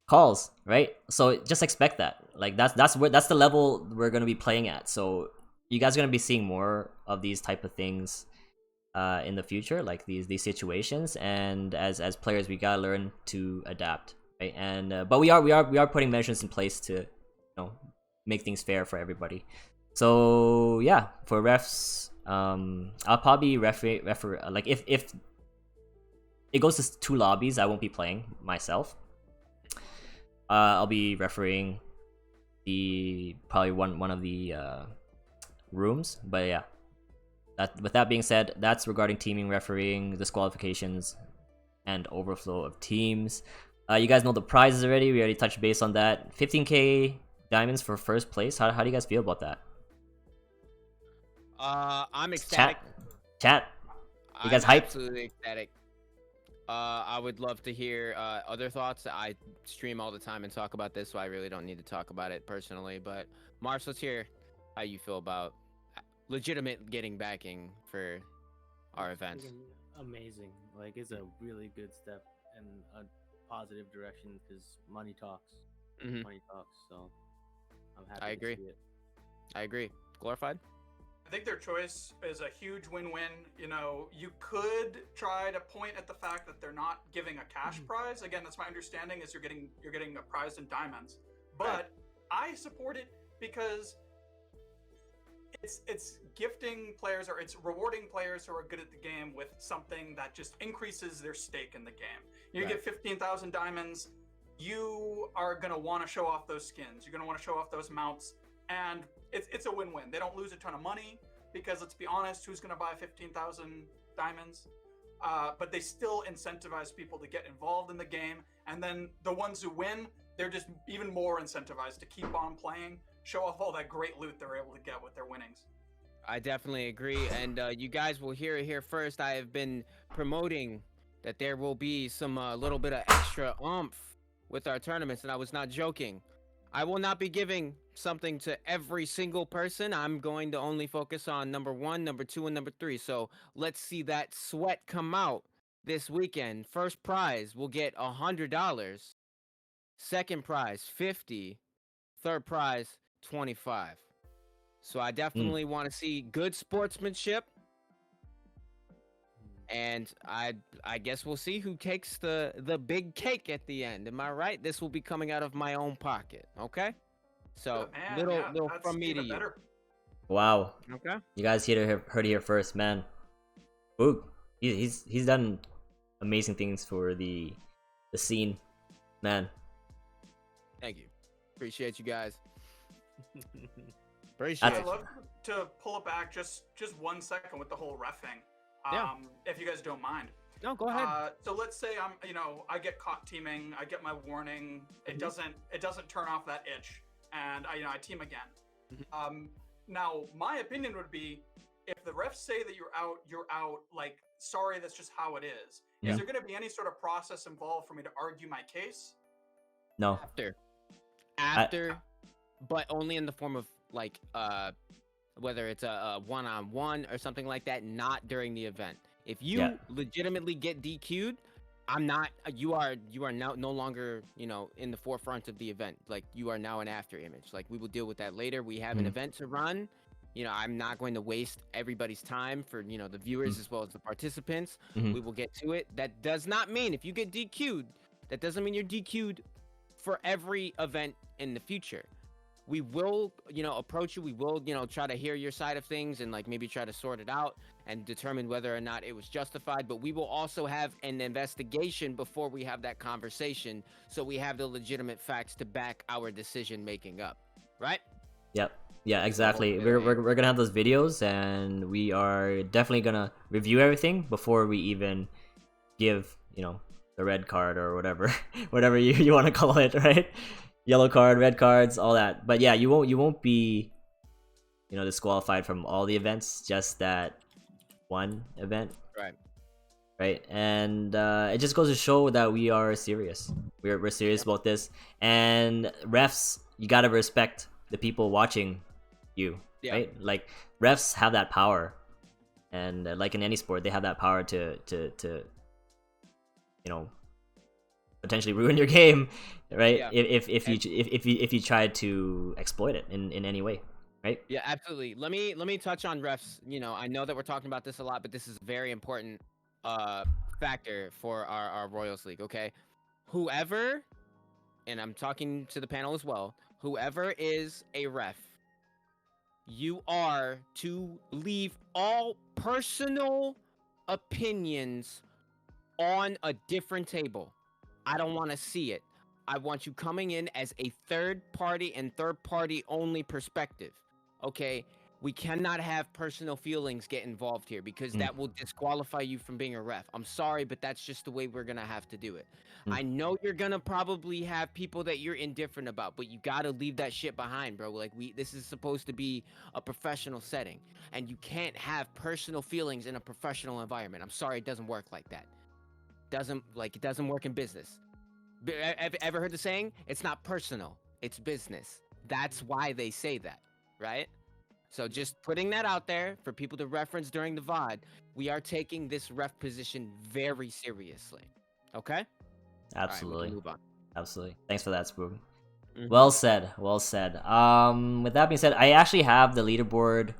calls, right? So just expect that. Like, that's the level we're gonna be playing at. So you guys are gonna be seeing more of these type of things in the future, like these situations. And as players, we gotta learn to adapt, right? And but we are putting measures in place to, make things fair for everybody. So yeah, for refs, I'll probably refer like, if it goes to 2 lobbies, I won't be playing myself. I'll be refereeing probably one of the rooms. But yeah, with that being said, that's regarding teaming, refereeing, disqualifications, and overflow of teams. You guys know the prizes already. We already touched base on that. 15k diamonds for first place. How do you guys feel about that? I'm ecstatic. Chat. You guys I'm hyped? absolutely ecstatic. I would love to hear other thoughts. I stream all the time and talk about this, so I really don't need to talk about it personally. But Mars, let's hear how you feel about legitimate getting backing for our events. Amazing. Like, it's a really good step in a positive direction because money talks. Mhm. Money talks. So I'm happy I agree. to see it. I agree. Glorified? I think their choice is a huge win-win. You could try to point at the fact that they're not giving a cash prize. Again, that's my understanding, is you're getting a prize in diamonds. But Right. I support it because it's gifting players, or it's rewarding players who are good at the game with something that just increases their stake in the game. You Right. get 15,000 diamonds, you are going to want to show off those skins. You're going to want to show off those mounts, and it's a win-win. They don't lose a ton of money because, let's be honest, who's going to buy 15,000 diamonds? But they still incentivize people to get involved in the game, and then the ones who win, they're just even more incentivized to keep on playing, show off all that great loot they're able to get with their winnings. I definitely agree, and you guys will hear it here first. I have been promoting that there will be some little bit of extra oomph with our tournaments, and I was not joking. I will not be giving something to every single person. I'm going to only focus on number 1, number 2, and number 3. So let's see that sweat come out this weekend. First prize will get $100. Second prize, $50. Third prize, $25. So I definitely want to see good sportsmanship. And I guess we'll see who takes the big cake at the end. Am I right? This will be coming out of my own pocket. Okay. So Man, little that's from me to even you. better. Wow. Okay. You guys heard it here first, man. Boog. He's done amazing things for the scene, man. Thank you. Appreciate you guys. I'd Appreciate you. love to pull it back just 1 second with the whole ref thing. Yeah. If you guys don't mind. No, go ahead. So let's say I get caught teaming, I get my warning, it doesn't turn off that itch, and I team again. Now my opinion would be, if the refs say that you're out, like, sorry, that's just how it is. Yeah. Is there going to be any sort of process involved for me to argue my case? No. After, but only in the form of like whether it's a one-on-one or something like that, not during the event. If you legitimately get DQ'd, I'm not. You are now no longer in the forefront of the event. Like, you are now an after image. Like, we will deal with that later. We have an event to run. I'm not going to waste everybody's time for the viewers as well as the participants. We will get to it. That does not mean if you get DQ'd, that doesn't mean you're DQ'd for every event in the future. We will, approach you. We will, try to hear your side of things and like maybe try to sort it out and determine whether or not it was justified. But we will also have an investigation before we have that conversation, so we have the legitimate facts to back our decision making up. Right? Yep. Yeah, exactly. We're gonna have those videos, and we are definitely gonna review everything before we even give the red card or whatever whatever you want to call it, right? Yellow card, red cards, all that. But yeah, you won't be disqualified from all the events, just that one event. Right. And it just goes to show that we are serious. We're serious about this. And refs, you gotta respect the people watching you, right? Like, refs have that power, and like in any sport, they have that power to potentially ruin your game, right? If you try to exploit it in any way, right? Yeah, absolutely. Let me touch on refs. I know that we're talking about this a lot, but this is a very important factor for our Royals League. Okay, whoever, and I'm talking to the panel as well, whoever is a ref, you are to leave all personal opinions on a different table. I don't want to see it. I want you coming in as a third party and third party only perspective. Okay? We cannot have personal feelings get involved here, because that will disqualify you from being a ref. I'm sorry, but that's just the way we're going to have to do it. I know you're going to probably have people that you're indifferent about, but you got to leave that shit behind, bro. Like, this is supposed to be a professional setting, and you can't have personal feelings in a professional environment. I'm sorry, it doesn't work like that. It doesn't work in business. Ever heard the saying? It's not personal, it's business. That's why they say that, right? So just putting that out there for people to reference during the VOD. We are taking this ref position very seriously. Okay? Absolutely. All right, we can move on. Absolutely. Thanks for that, Spook. Well said. Well said. With that being said, I actually have the leaderboard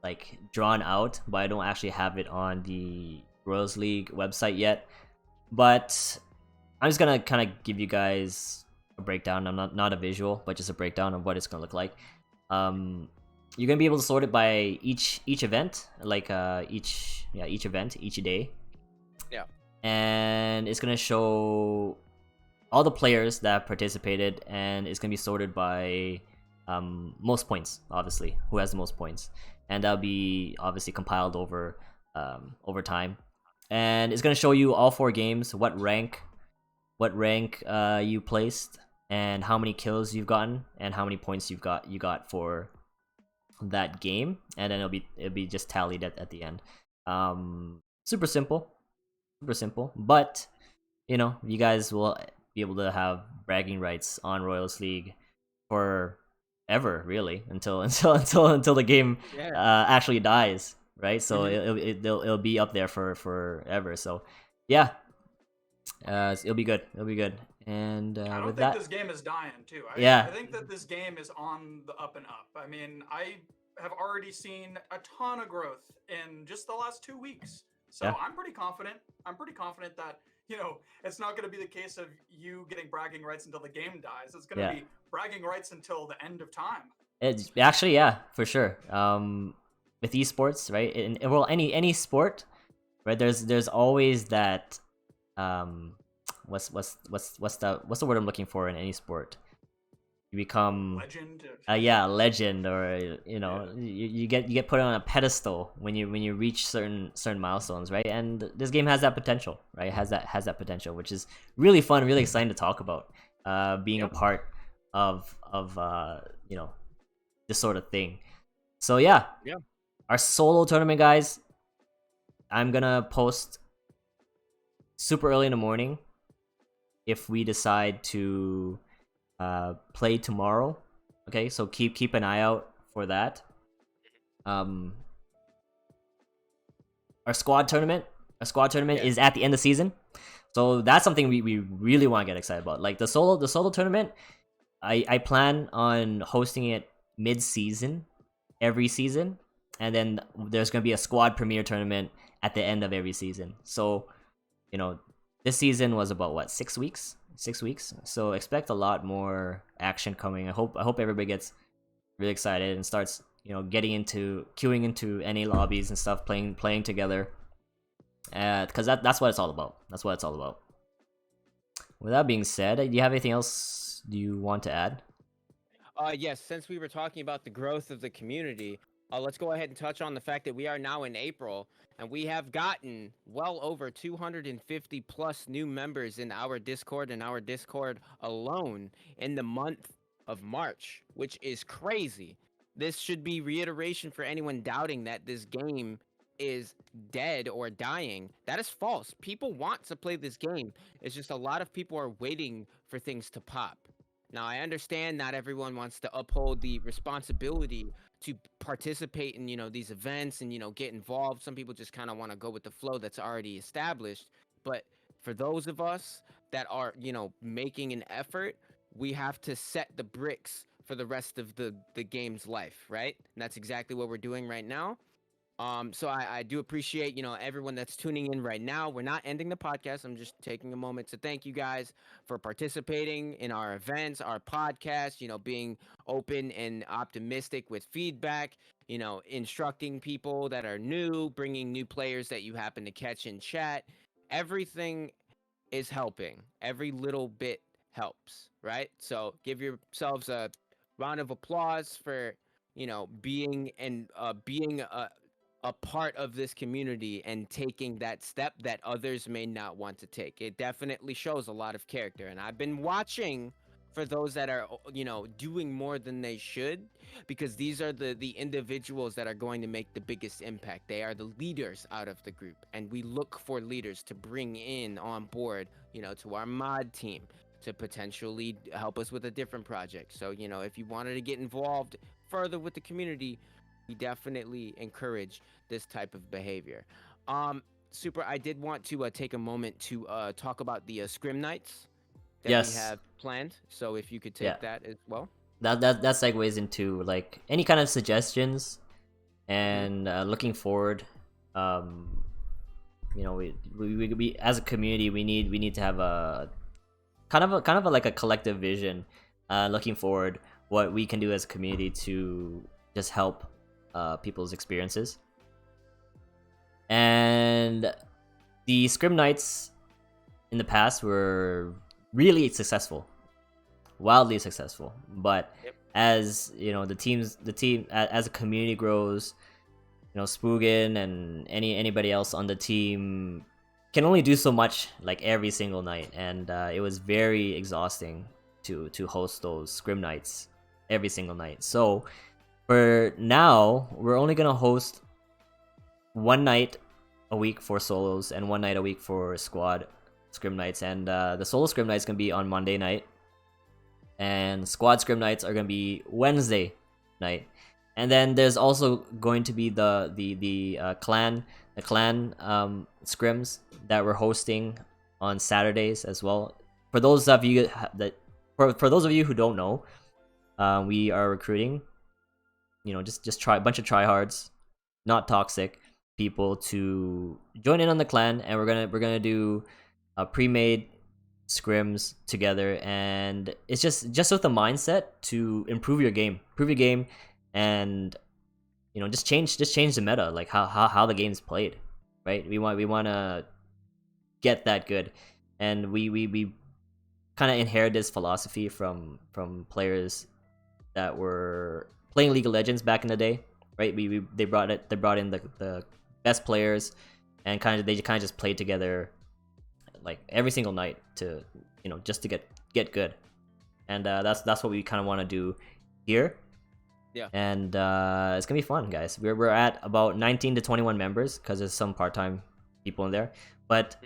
like drawn out, but I don't actually have it on the Royals League website yet. But I'm just gonna kind of give you guys a breakdown. I'm not a visual, but just a breakdown of what it's gonna look like. You're gonna be able to sort it by each event, like each event, each day. Yeah. And it's gonna show all the players that participated, and it's gonna be sorted by most points, obviously, who has the most points, and that'll be obviously compiled over time. And it's gonna show you all 4 games, what rank you placed, and how many kills you've gotten, and how many points you got for that game, and then it'll be just tallied at the end. Super simple, but you guys will be able to have bragging rights on Royals League forever, really, until the game actually dies, right? So it'll be up there for forever. So yeah, it'll be good. And I don't with think that, this game is dying too. yeah, I think that this game is on the up and up. I mean, I have already seen a ton of growth in just the last 2 weeks. So yeah, I'm pretty confident. I'm pretty confident that, it's not going to be the case of you getting bragging rights until the game dies. It's going to yeah. be bragging rights until the end of time. It's actually, yeah, for sure. With esports, right? Well, any sport, right? There's always that what's the word I'm looking for in any sport? You become Legend. yeah, a legend, or Yeah. you get put on a pedestal when you reach certain milestones, right? And this game has that potential, right? It has that potential, which is really fun, really exciting to talk about. Being a Yep. part of this sort of thing. So yeah, Yeah. our solo tournament, guys. I'm gonna post super early in the morning if we decide to play tomorrow. Okay, so keep an eye out for that. Um, our squad tournament, Yeah. is at the end of the season, so that's something we really want to get excited about. Like the solo tournament, I plan on hosting it mid-season every season, and then there's gonna be a squad premier tournament at the end of every season. So, this season was about what, 6 weeks? 6 weeks. So expect a lot more action coming. I hope everybody gets really excited and starts queuing into any lobbies and stuff, playing together. Because that's what it's all about. That's what it's all about. With that being said, do you have anything else you want to add? Yes, since we were talking about the growth of the community, let's go ahead and touch on the fact that we are now in April and we have gotten well over 250 plus new members in our Discord alone in the month of March, which is crazy. This should be reiteration for anyone doubting that this game is dead or dying. That is false. People want to play this game. It's just a lot of people are waiting for things to pop. Now, I understand not everyone wants to uphold the responsibility to participate in, these events and, get involved. Some people just kind of want to go with the flow that's already established. But for those of us that are, making an effort, we have to set the bricks for the rest of the game's life, right? And that's exactly what we're doing right now. So I do appreciate, everyone that's tuning in right now. We're not ending the podcast. I'm just taking a moment to thank you guys for participating in our events, our podcast, being open and optimistic with feedback, instructing people that are new, bringing new players that you happen to catch in chat. Everything is helping. Every little bit helps, right? So give yourselves a round of applause for, being a part of this community and taking that step that others may not want to take. It definitely shows a lot of character. And I've been watching for those that are, doing more than they should, because these are the individuals that are going to make the biggest impact. They are the leaders out of the group. And we look for leaders to bring in on board, to our mod team to potentially help us with a different project. So, if you wanted to get involved further with the community, we definitely encourage this type of behavior. Super, I did want to take a moment to talk about the Scrim nights that we Yes. have planned. So if you could take Yeah. that as well. That segues into like any kind of suggestions and looking forward. We as a community we need to have a kind of like a collective vision, looking forward what we can do as a community to just help people's experiences. And the Scrim nights in the past were really successful, wildly successful. But Yep. as the team as a community grows, Spoogan and anybody else on the team can only do so much like every single night, and it was very exhausting to host those Scrim nights every single night. So for now, we're only gonna host one night a week for solos and one night a week for squad Scrim nights, and the solo Scrim nights gonna be on Monday night, and squad Scrim nights are gonna be Wednesday night. And then there's also going to be the clan scrims that we're hosting on Saturdays as well. for those of you that for those of you who don't know, we are recruiting, just try a bunch of tryhards, not toxic people to join in on the clan, and we're gonna do pre-made scrims together, and it's just with the mindset to improve your game, and just change the meta, like how the game's played, right? We want to get that good, and we kind of inherit this philosophy from players that were playing League of Legends back in the day, right? They brought in the best players, and they just played together like every single night to just to get good, and that's what we kind of want to do here. Yeah. And it's gonna be fun, guys. We're at about 19 to 21 members because there's some part-time people in there, but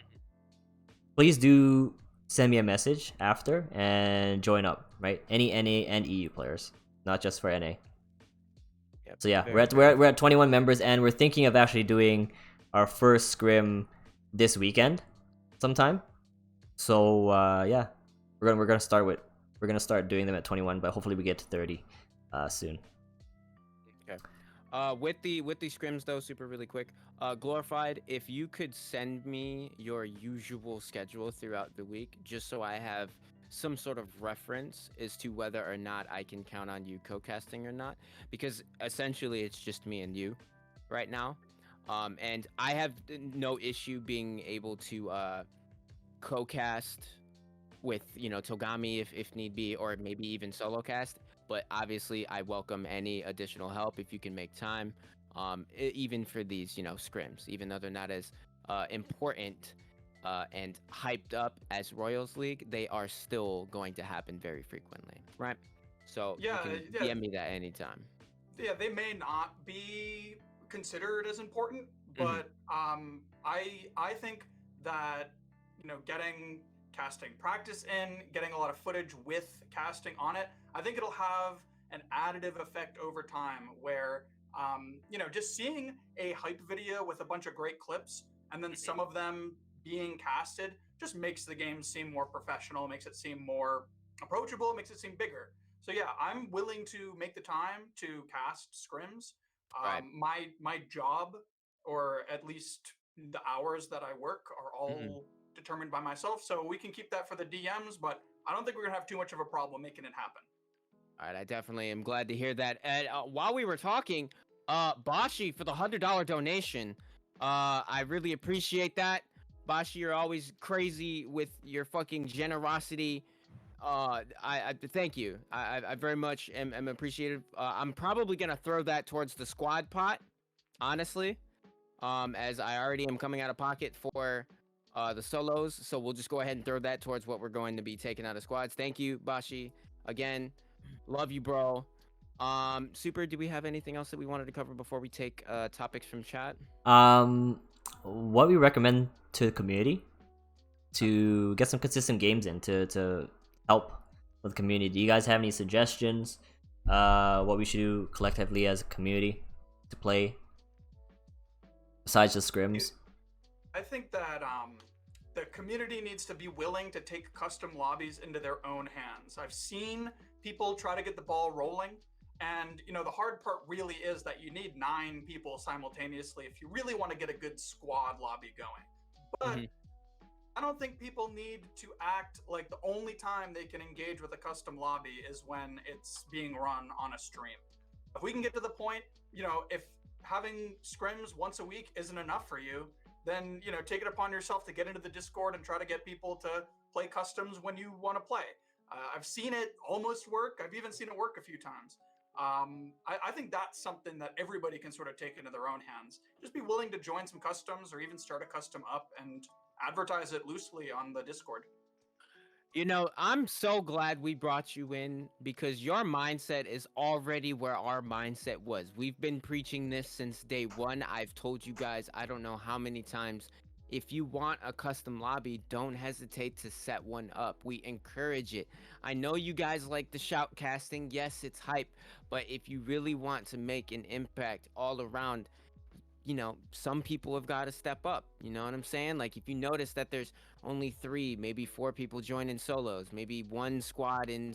please do send me a message after and join up, right? Any NA and EU players, not just for NA. Yep, so yeah, we're at 21 members, and we're thinking of actually doing our first scrim this weekend sometime. So yeah, we're gonna start doing them at 21, but hopefully we get to 30 soon. Okay. With the scrims though, super really quick. Glorified, if you could send me your usual schedule throughout the week, just so I have some sort of reference as to whether or not I can count on you co-casting or not, because essentially it's just me and you right now. And I have no issue being able to co-cast with Togami if need be, or maybe even solo cast. But obviously I welcome any additional help if you can make time, even for these scrims, even though they're not as important and hyped up as Royals League, they are still going to happen very frequently, right? So Yeah, you can DM me that anytime. Yeah, they may not be considered as important, but I think that getting casting practice in, getting a lot of footage with casting on it, I think it'll have an additive effect over time where just seeing a hype video with a bunch of great clips and then some of them being casted just makes the game seem more professional, makes it seem more approachable, makes it seem bigger. So yeah, I'm willing to make the time to cast scrims. Right. My job, or at least the hours that I work, are all determined by myself, so we can keep that for the DMs, but I don't think we're gonna have too much of a problem making it happen. All right, I definitely am glad to hear that. And while we were talking, Bashi, for the $100 donation, I really appreciate that. Bashi, you're always crazy with your fucking generosity. I thank you. I very much am appreciative. I'm probably gonna throw that towards the squad pot, honestly, as I already am coming out of pocket for the solos. So we'll just go ahead and throw that towards what we're going to be taking out of squads. Thank you, Bashi. Again, love you, bro. Super, do we have anything else that we wanted to cover before we take topics from chat? What we recommend to the community to get some consistent games in to help with the community. Do you guys have any suggestions? What we should do collectively as a community to play besides just scrims? I think that the community needs to be willing to take custom lobbies into their own hands. I've seen people try to get the ball rolling, and the hard part really is that you need 9 people simultaneously if you really want to get a good squad lobby going. But I don't think people need to act like the only time they can engage with a custom lobby is when it's being run on a stream. If we can get to the point, if having scrims once a week isn't enough for you, then take it upon yourself to get into the Discord and try to get people to play customs when you want to play. I've seen it almost work. I've even seen it work a few times. I think that's something that everybody can sort of take into their own hands. Just be willing to join some customs or even start a custom up and advertise it loosely on the Discord. I'm so glad we brought you in because your mindset is already where our mindset was. We've been preaching this since day one. I've told you guys, I don't know how many times, if you want a custom lobby, don't hesitate to set one up. We encourage it. I know you guys like the shoutcasting. Yes, it's hype. But if you really want to make an impact all around, you know, some people have got to step up. You know what I'm saying? Like, if you notice that there's only 3, maybe 4 people joining solos, maybe 1 squad in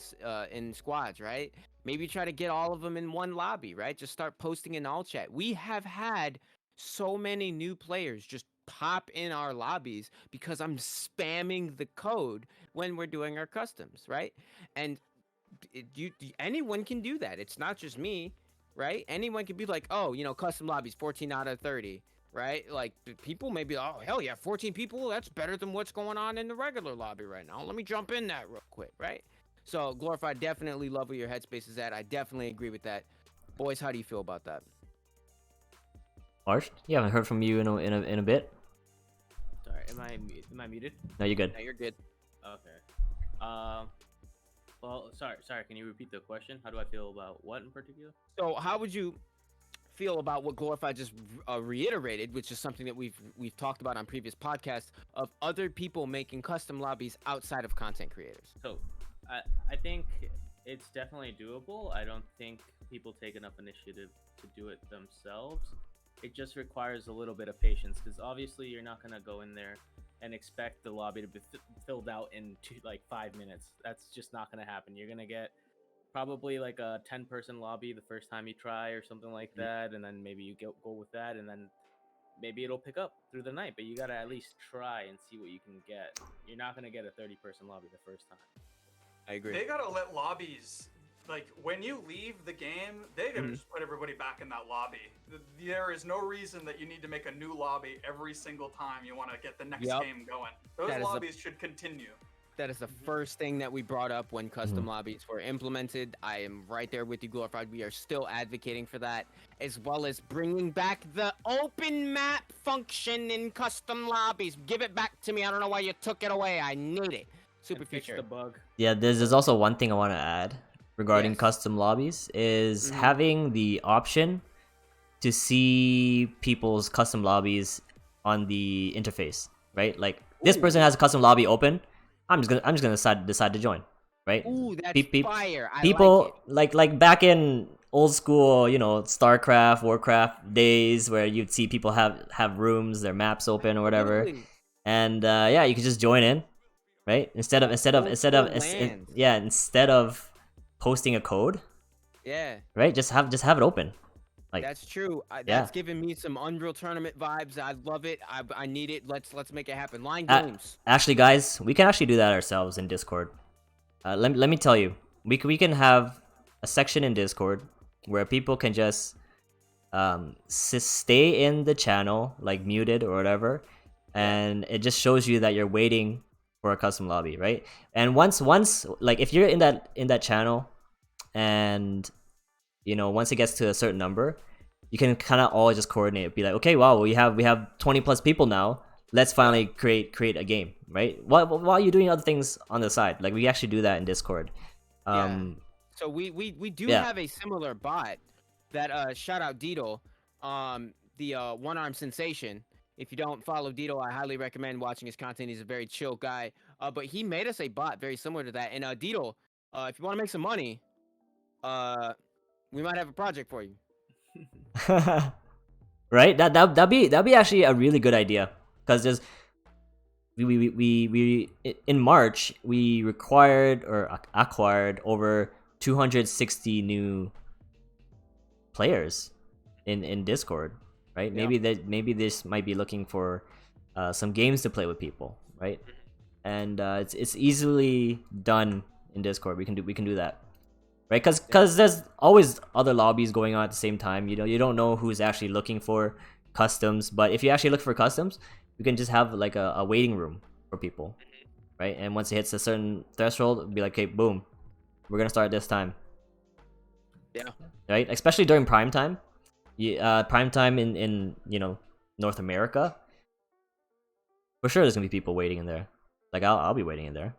squads, right? Maybe try to get all of them in one lobby, right? Just start posting in all chat. We have had so many new players just pop in our lobbies because I'm spamming the code when we're doing our customs, right? And anyone can do that. It's not just me, right? Anyone can be like, oh, you know, custom lobbies 14 out of 30, right? Like, people may be, oh, hell yeah, 14 people, that's better than what's going on in the regular lobby right now. Let me jump in that real quick, right? So Glorified, definitely love where your headspace is at. I definitely agree with that. Boys, how do you feel about that? Marshed? Yeah, I haven't heard from you in a bit. Sorry, am I muted? No, you're good. Yeah, you're good. Okay. Well, sorry. Can you repeat the question? How do I feel about what in particular? So how would you feel about what Glorified just reiterated, which is something that we've talked about on previous podcasts, of other people making custom lobbies outside of content creators? So, I think it's definitely doable. I don't think people take enough initiative to do it themselves. It just requires a little bit of patience, because obviously you're not gonna go in there and expect the lobby to be filled out in 5 minutes. That's just not gonna happen. You're gonna get probably like a 10-person lobby the first time you try or something like that, and then maybe you go with that, and then maybe it'll pick up through the night. But you gotta at least try and see what you can get. You're not gonna get a 30-person lobby the first time. I agree. They gotta let lobbies, like, when you leave the game, they gotta just put everybody back in that lobby. There is no reason that you need to make a new lobby every single time you want to get the next game going. Those lobbies should continue. That is the first thing that we brought up when custom lobbies were implemented. I am right there with you, Glorified. We are still advocating for that, as well as bringing back the open map function in custom lobbies. Give it back to me. I don't know why you took it away. I need it. SuperFuture. The bug. Yeah, there's also one thing I want to add regarding custom lobbies is having the option to see people's custom lobbies on the interface, right? Like, this person has a custom lobby open. I'm just gonna decide to join, right? Ooh, that's fire. I people like it. like back in old school, you know, StarCraft, Warcraft days, where you'd see people have rooms, their maps open or whatever, and yeah, you could just join in, right? Instead of posting a code, right? Just have it open. Like, that's true. That's giving me some Unreal Tournament vibes. I love it. I need it. Let's make it happen. Line games. Actually, guys, we can actually do that ourselves in Discord. Let me tell you, we can have a section in Discord where people can just stay in the channel, like muted or whatever, and it just shows you that you're waiting for a custom lobby, right? And once like, if you're in that channel, and you know, once it gets to a certain number, you can kind of all just coordinate, be like, okay, wow, we have 20 plus people now, let's finally create a game, right? While you're doing other things on the side. Like, we actually do that in Discord. So we do have a similar bot that shout out Deedle, the one-arm sensation. If you don't follow Deedle, I highly recommend watching his content. He's a very chill guy. But he made us a bot very similar to that. And Deedle, if you want to make some money, we might have a project for you. Right? That'd be actually a really good idea, because there's we in March we acquired over 260 new players in Discord, right? Maybe this might be looking for some games to play with people, right? And it's easily done in Discord. We can do that. Right, because there's always other lobbies going on at the same time. You know, you don't know who's actually looking for customs. But if you actually look for customs, you can just have like a waiting room for people, right? And once it hits a certain threshold, it'll be like, okay, boom, we're gonna start this time. Yeah. Right, especially during prime time. Prime time in you know, North America. For sure, there's gonna be people waiting in there. Like, I'll be waiting in there.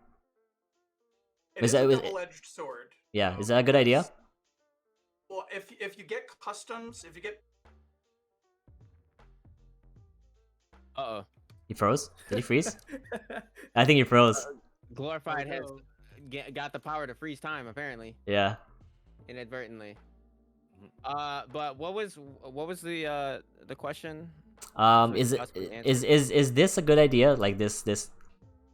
It's a double-edged sword. Yeah, is that a good idea? Well, if you get customs, if you get... Uh-oh. He froze? Did he freeze? I think he froze. Glorified has got the power to freeze time, apparently. Yeah. Inadvertently. But what was the question? So Is you it possibly answered. is this a good idea? Like this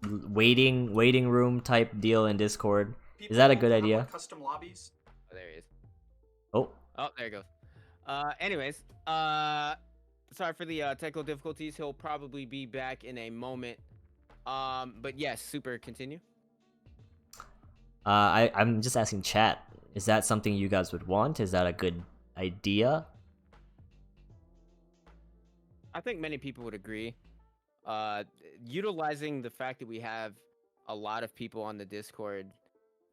waiting room type deal in Discord. Is that a People good have idea? like custom lobbies. Oh, there he is. Oh, Oh, there he goes. Anyways, sorry for the technical difficulties. He'll probably be back in a moment. But yes, super. Continue. I'm just asking chat. Is that something you guys would want? Is that a good idea? I think many people would agree. Uh, Utilizing the fact that we have a lot of people on the Discord,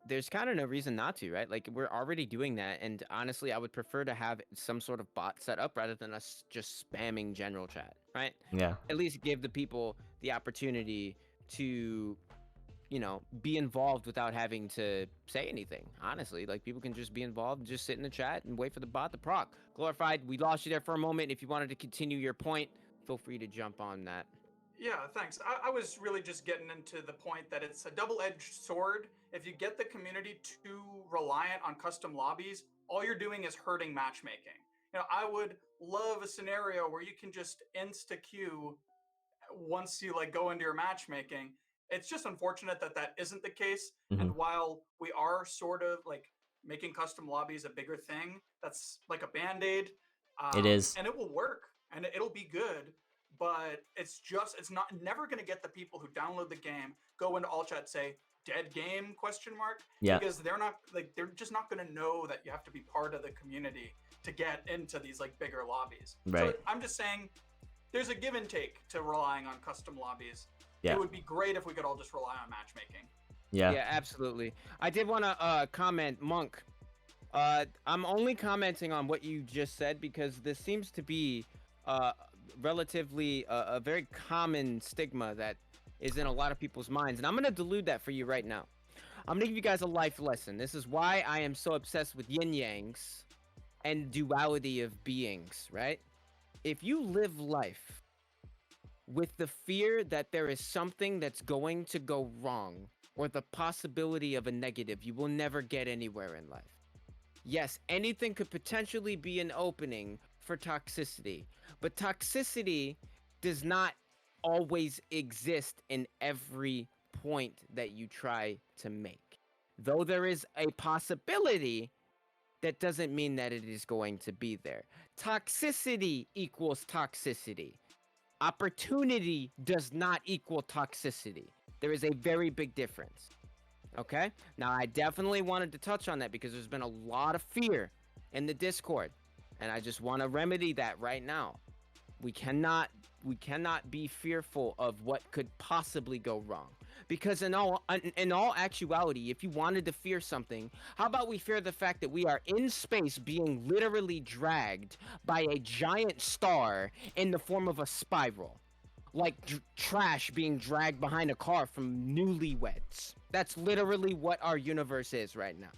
there's kind of no reason not to, right? Like we're already doing that, and honestly, I would prefer to have some sort of bot set up rather than us just spamming general chat, right? Yeah. At least give the people the opportunity to, be involved without having to say anything. Honestly, like people can just be involved and just sit in the chat and wait for the bot to proc. Glorified, we lost you there for a moment. If you wanted to continue your point, feel free to jump on that. Yeah, thanks. I was really just getting into the point that it's a double-edged sword. If you get the community too reliant on custom lobbies, all you're doing is hurting matchmaking. I would love a scenario where you can just insta queue once you like go into your matchmaking. It's just unfortunate that that isn't the case. Mhm. And while we are sort of like making custom lobbies a bigger thing, that's like a band-aid. It is. And it will work and it'll be good, but it's not never going to get the people who download the game, go into all chat, say dead game question mark, Yeah. because they're just not going to know that you have to be part of the community to get into these like bigger lobbies. Right. So I'm just saying there's a give and take to relying on custom lobbies. Yeah. It would be great if we could all just rely on matchmaking. Yeah. Yeah, absolutely. I did want to comment, Monk. I'm only commenting on what you just said because this seems to be relatively a very common stigma that is in a lot of people's minds, and I'm gonna delude that for you right now. I'm gonna give you guys a life lesson. This is why I am so obsessed with yin yangs and duality of beings, right? If you live life with the fear that there is something that's going to go wrong or the possibility of a negative, you will never get anywhere in life. Yes, anything could potentially be an opening for toxicity, but toxicity does not always exist in every point that you try to make. Though there is a possibility, that doesn't mean that it is going to be there. Toxicity equals toxicity. Opportunity does not equal toxicity. There is a very big difference. Okay? Now, I definitely wanted to touch on that because there's been a lot of fear in the Discord, and I just want to remedy that right now. We cannot be fearful of what could possibly go wrong. Because in all actuality, if you wanted to fear something, how about we fear the fact that we are in space being literally dragged by a giant star in the form of a spiral? Like trash being dragged behind a car from newlyweds. That's literally what our universe is right now.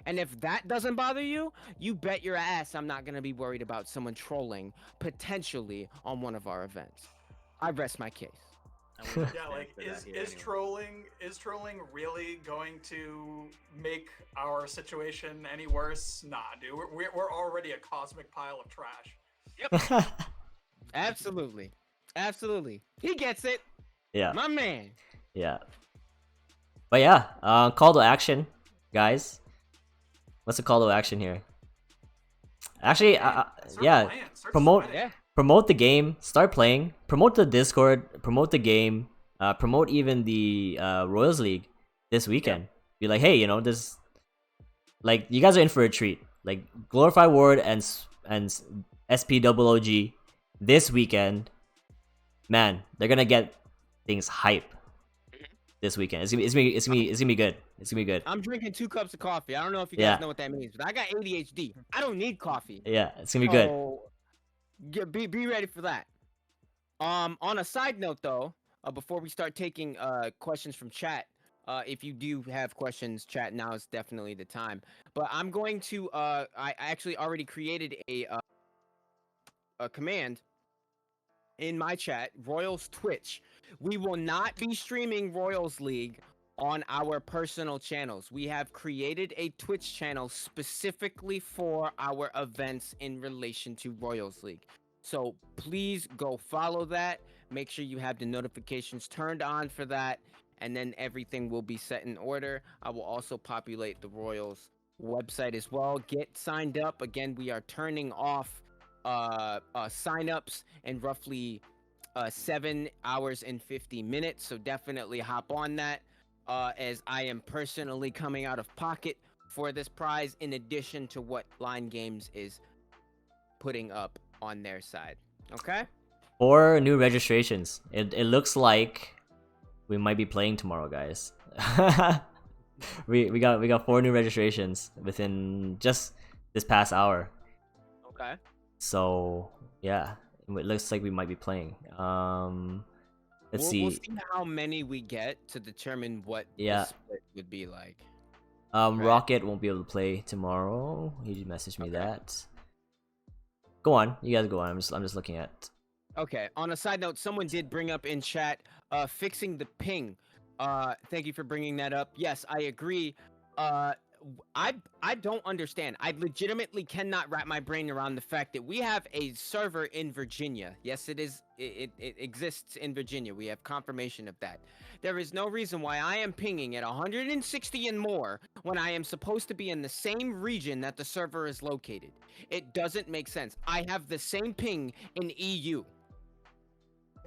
And if that doesn't bother you, you bet your ass I'm not going to be worried about someone trolling potentially on one of our events. I rest my case. Yeah, like is trolling really going to make our situation any worse? Nah, dude, we're already a cosmic pile of trash. Yep. Absolutely. He gets it. Yeah. My man. Yeah. But yeah, call to action, guys. What's the call to action here? Actually, yeah, promote the game, start playing, promote the Discord, promote the game, promote even the Royals League this weekend. Be like, hey, this, like, you guys are in for a treat. Like, TheGlorifiedWard and SpDoubleOG this weekend, man, they're gonna get things hype this weekend. It's gonna be good. It's gonna be good. I'm drinking 2 cups of coffee. I don't know if you guys know what that means, but I got ADHD. I don't need coffee. Yeah, it's gonna be good. Be ready for that. On a side note though, before we start taking questions from chat, if you do have questions, chat, now is definitely the time. But I'm going to I actually already created a command in my chat, Royals Twitch. We will not be streaming Royals League on our personal channels. We have created a Twitch channel specifically for our events in relation to Royals League. So please go follow that. Make sure you have the notifications turned on for that, and then everything will be set in order. I will also populate the Royals website as well. Get signed up. Again, we are turning off signups in roughly 7 hours and 50 minutes. So definitely hop on that, as I am personally coming out of pocket for this prize, in addition to what Line Games is putting up on their side. Okay? 4 new registrations. It looks like we might be playing tomorrow, guys. we got 4 new registrations within just this past hour. Okay. So yeah, it looks like we might be playing. Let's see. We'll see how many we get to determine what Yeah. the split would be like. Rocket won't be able to play tomorrow. He just messaged me that. Go on, you guys go on. I'm just looking at. Okay. On a side note, someone did bring up in chat, fixing the ping. Thank you for bringing that up. Yes, I agree. I don't understand. I legitimately cannot wrap my brain around the fact that we have a server in Virginia. Yes, it exists in Virginia. We have confirmation of that. There is no reason why I am pinging at 160 and more when I am supposed to be in the same region that the server is located. It doesn't make sense. I have the same ping in EU.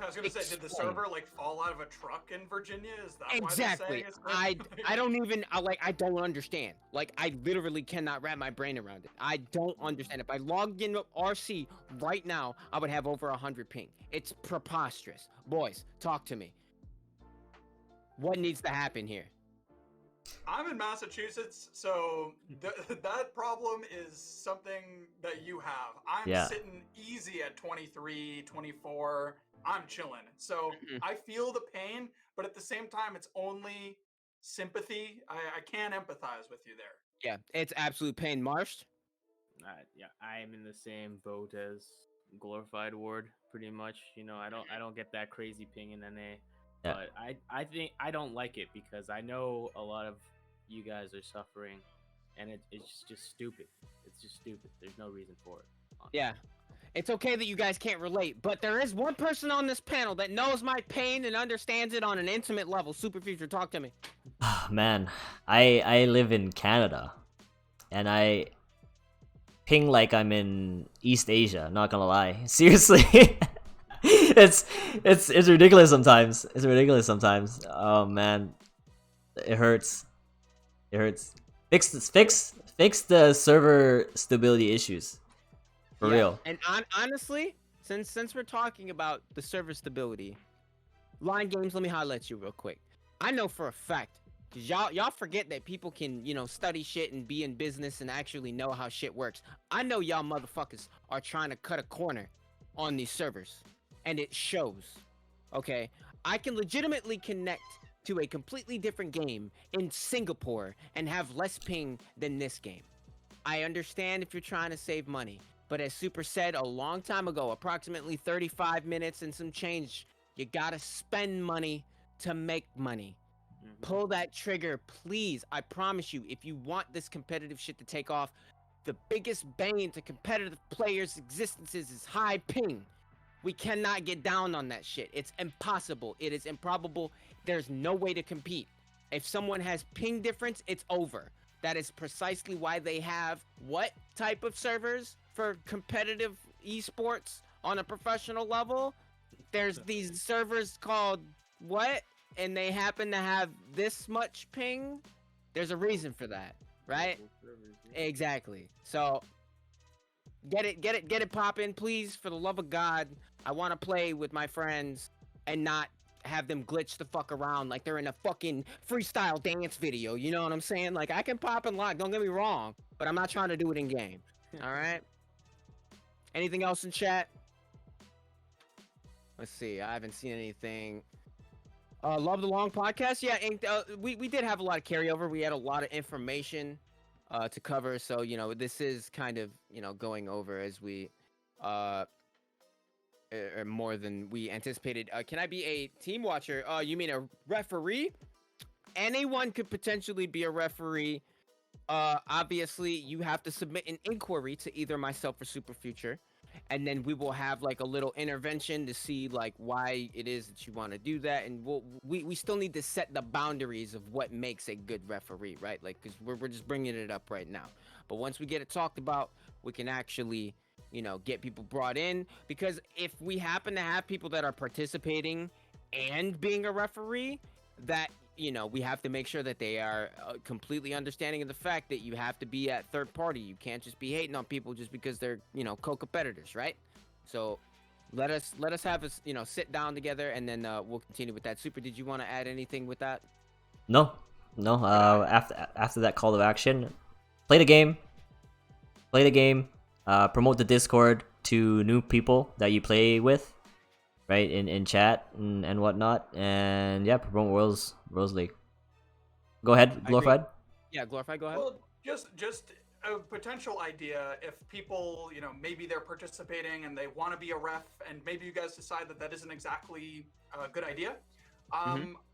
I was gonna say, did the Explain. server like fall out of a truck in Virginia? Is that Exactly. why they're saying it's I don't even I don't understand. Like, I literally cannot wrap my brain around it. I don't understand. If I logged in RC right now, I would have over 100 ping. It's preposterous. Boys, talk to me. What needs to happen here? I'm in Massachusetts, so that problem is something that you have. I'm sitting easy at 23, 24. I'm chilling. So I feel the pain, but at the same time, it's only sympathy. I can't empathize with you there. Yeah, it's absolute pain. Marshed? Yeah, I am in the same boat as TheGlorifiedWard, pretty much. You know, I don't get that crazy ping in NA, but I think I don't like it because I know a lot of you guys are suffering, and it's just stupid. It's just stupid. There's no reason for it. Honestly. Yeah. It's okay that you guys can't relate, but there is one person on this panel that knows my pain and understands it on an intimate level. SuperFuture, talk to me. Man, I live in Canada, and I ping like I'm in East Asia. Not gonna lie, seriously, it's ridiculous sometimes. It's ridiculous sometimes. Oh man, it hurts. It hurts. Fix the server stability issues. For real. And honestly, since we're talking about the server stability, Line Games, let me holler at you real quick. I know for a fact, because y'all forget that people can, study shit and be in business and actually know how shit works. I know y'all motherfuckers are trying to cut a corner on these servers, and it shows. Okay? I can legitimately connect to a completely different game in Singapore and have less ping than this game. I understand if you're trying to save money. But as Super said a long time ago, approximately 35 minutes and some change, you gotta spend money to make money. Pull that trigger, please. I promise you, if you want this competitive shit to take off, the biggest bane to competitive players' existences is high ping. We cannot get down on that shit. It's impossible. It is improbable. There's no way to compete. If someone has ping difference, it's over. That is precisely why they have what type of servers for competitive esports on a professional level? There's these servers called what? And they happen to have this much ping? There's a reason for that, right? Exactly. So get it poppin', please, for the love of God. I want to play with my friends and not have them glitch the fuck around like they're in a fucking freestyle dance video. You know what I'm saying? Like, I can pop and lock, don't get me wrong, but I'm not trying to do it in game. All right? Anything else in chat? Let's see. I haven't seen anything. Love the long podcast. Yeah, we did have a lot of carryover. We had a lot of information to cover. So, this is kind of, going over as we more than we anticipated. Can I be a team watcher? You mean a referee? anyone could potentially be a referee. Obviously, you have to submit an inquiry to either myself or SuperFuture, and then we will have like a little intervention to see like why it is that you want to do that, and we still need to set the boundaries of what makes a good referee, right? Like, because we're just bringing it up right now, but once we get it talked about, we can actually, you know, get people brought in, because if we happen to have people that are participating and being a referee, that, you know, we have to make sure that they are completely understanding of the fact that you have to be at third party. You can't just be hating on people just because they're, you know, co-competitors, right? So let us have us, you know, sit down together, and then we'll continue with that. Super, did you want to add anything with that? No. After that call to action, play the game. Promote the Discord to new people that you play with, right, in chat and whatnot, and yeah, promote Worlds League. Go ahead, Glorified. Yeah, Glorified, go ahead. Well, just a potential idea. If people, you know, maybe they're participating and they want to be a ref, and maybe you guys decide that that isn't exactly a good idea.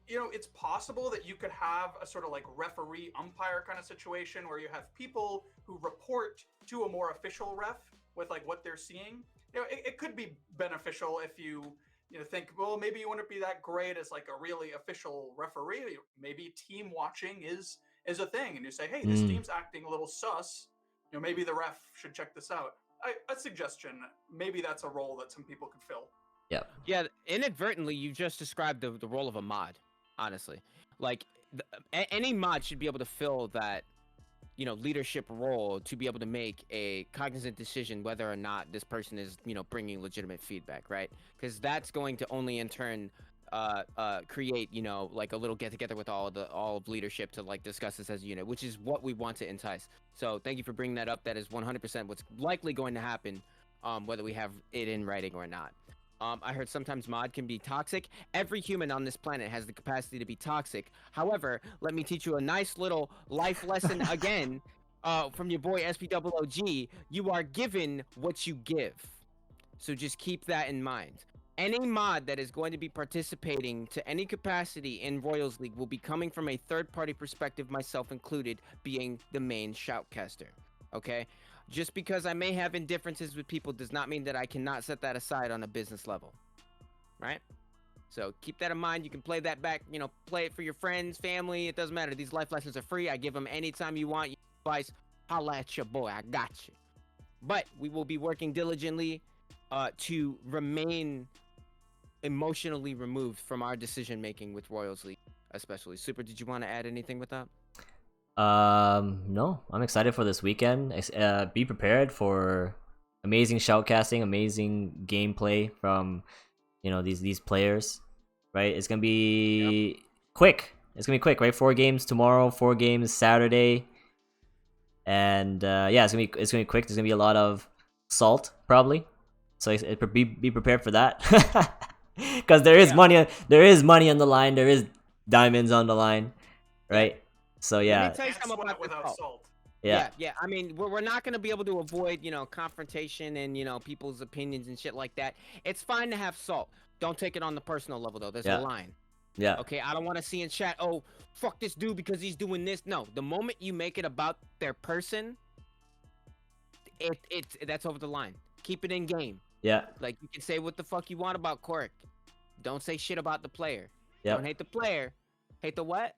You know, it's possible that you could have a sort of like referee umpire kind of situation where you have people who report to a more official ref with like what they're seeing. You know, it could be beneficial if you know, think, well, maybe you wouldn't be that great as like a really official referee. Maybe team watching is a thing, and you say, hey, this team's acting a little sus. You know, maybe the ref should check this out. A suggestion. Maybe that's a role that some people could fill. Yeah, inadvertently, you just described the role of a mod, honestly. Like, any mod should be able to fill that, you know, leadership role to be able to make a cognizant decision whether or not this person is, you know, bringing legitimate feedback, right? Because that's going to only in turn create, you know, like a little get together with all of leadership to like discuss this as a unit, which is what we want to entice. So thank you for bringing that up. That is 100% what's likely going to happen, whether we have it in writing or not. I heard sometimes mod can be toxic. Every human on this planet has the capacity to be toxic. However, let me teach you a nice little life lesson again, from your boy SpDoubleOG. You are given what you give. So just keep that in mind. Any mod that is going to be participating to any capacity in Royals League will be coming from a third-party perspective, myself included, being the main shoutcaster. Okay? Just because I may have indifferences with people does not mean that I cannot set that aside on a business level, right? So keep that in mind. You can play that back, you know, play it for your friends, family. It doesn't matter. These life lessons are free. I give them anytime you want. You advice, holla at your boy. I got you. But we will be working diligently to remain emotionally removed from our decision making with Royals League, especially. Super, did you want to add anything with that? No, I'm excited for this weekend. Be prepared for amazing shoutcasting, amazing gameplay from, you know, these players, right? It's gonna be quick. It's gonna be quick, right? 4 games tomorrow, 4 games Saturday, and yeah, it's gonna be quick. There's gonna be a lot of salt probably, so be prepared for that, because there is money. There is money on the line. There is diamonds on the line, right? So yeah. Let me tell you something about without salt. Yeah. I mean, we're not going to be able to avoid, you know, confrontation and, you know, people's opinions and shit like that. It's fine to have salt. Don't take it on the personal level, though. There's a line. Yeah. Okay, I don't want to see in chat, oh, fuck this dude because he's doing this. No, the moment you make it about their person, that's over the line. Keep it in game. Yeah. Like, you can say what the fuck you want about Cork. Don't say shit about the player. Yeah. Don't hate the player. Hate the what?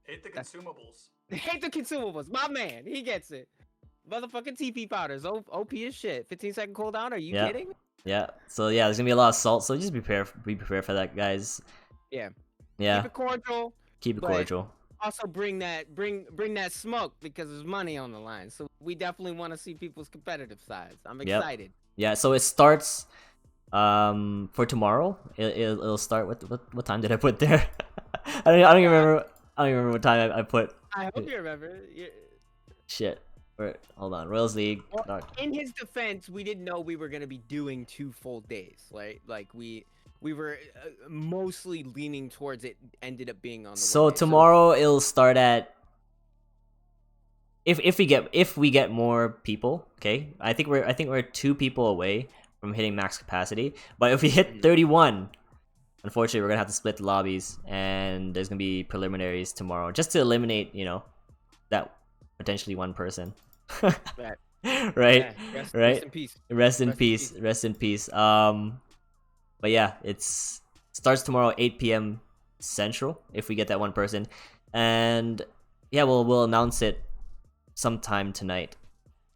Hate the consumables. Hate the consumables. My man, he gets it. Motherfucking TP powders. OP as shit. 15-second cooldown. Are you kidding? Yeah. So yeah, there's gonna be a lot of salt. So just be prepared for that, guys. Yeah. Yeah. Keep it cordial. Keep it cordial. Also bring that smoke because there's money on the line. So we definitely want to see people's competitive sides. I'm excited. Yeah. So it starts for tomorrow. It'll start. What time did I put there? I don't even remember. I don't even remember what time I put. I hope you remember. Shit. Hold on. Royals League. Well, in his defense, we didn't know we were gonna be doing 2 full days, right? Like we were mostly leaning towards it. Ended up being on the. So tomorrow it'll start at. If we get more people, okay. I think we're 2 people away from hitting max capacity. But if we hit 31, unfortunately, we're gonna have to split the lobbies, and there's gonna be preliminaries tomorrow, just to eliminate, that potentially one person. Right. Right, Yeah, rest right. in peace. Rest in Rest in peace. peace. Rest in peace. But yeah, it's starts tomorrow 8 p.m. Central if we get that one person, and yeah, we'll announce it sometime tonight.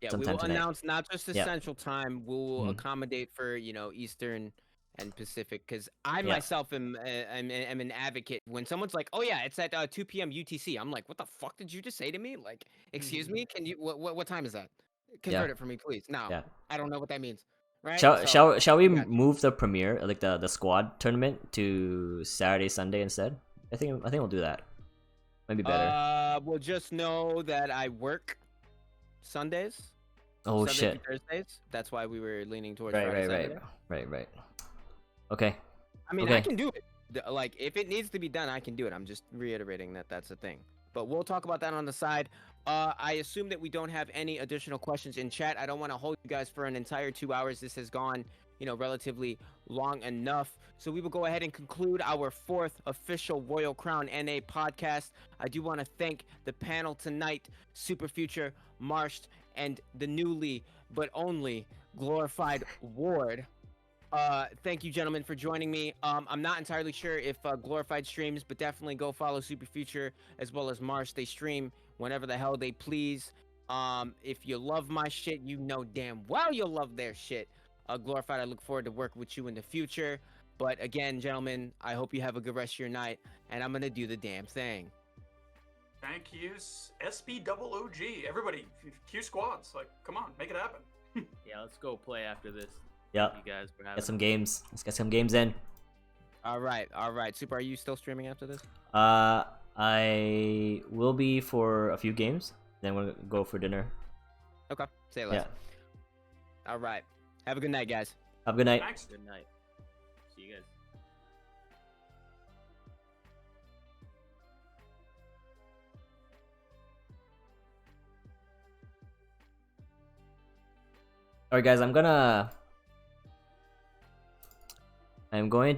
Yeah, we Sometime will tonight. announce not just the Yeah. Central Time. We will Mhm. accommodate for Eastern and Pacific, because I Yeah. myself am an advocate. When someone's like, "Oh yeah, it's at 2 p.m. UTC," I'm like, "What the fuck did you just say to me? Like, excuse me? Can you what time is that? Yeah. Convert it for me, please." No, Yeah. I don't know what that means. Right? Shall So shall shall we I got you. move the premiere, like the squad tournament, to Saturday, Sunday instead? I think we'll do that. Might be better. Well, just know that I work Sundays. Oh Sunday shit. through Thursdays. That's why we were leaning towards Right, Friday, right, Saturday. right. Okay. I mean, I Okay. can do it. Like, if it needs to be done, I can do it. I'm just reiterating that that's a thing. But we'll talk about that on the side. I assume that we don't have any additional questions in chat. I don't want to hold you guys for an entire 2 hours. This has gone, relatively long enough. So we will go ahead and conclude our 4th official Royal Crown NA podcast. I do want to thank the panel tonight, SuperFuture, Marshed, and the newly but only glorified Ward. Thank you, gentlemen, for joining me. I'm not entirely sure if Glorified streams, but definitely go follow SuperFuture as well as Marsh. They stream whenever the hell they please. If you love my shit, you know damn well you'll love their shit. Glorified, I look forward to working with you in the future. But again, gentlemen, I hope you have a good rest of your night, and I'm gonna do the damn thing. Thank you, SpDoubleOG. Everybody, Q squads. Like, come on, make it happen. Yeah, let's go play after this. Yeah. Thank you guys for having Get some us. games. Let's get some games in. All right. Super, are you still streaming after this? I will be for a few games. Then we'll go for dinner. Okay. Say less. Yeah. All right. Have a good night, guys. Have a good night. Thanks. Good night. See you guys. Alright guys, I'm going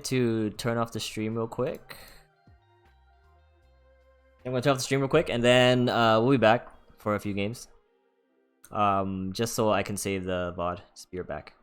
to turn off the stream real quick. I'm gonna turn off the stream real quick, and then we'll be back for a few games. Just so I can save the VOD. Just be right back.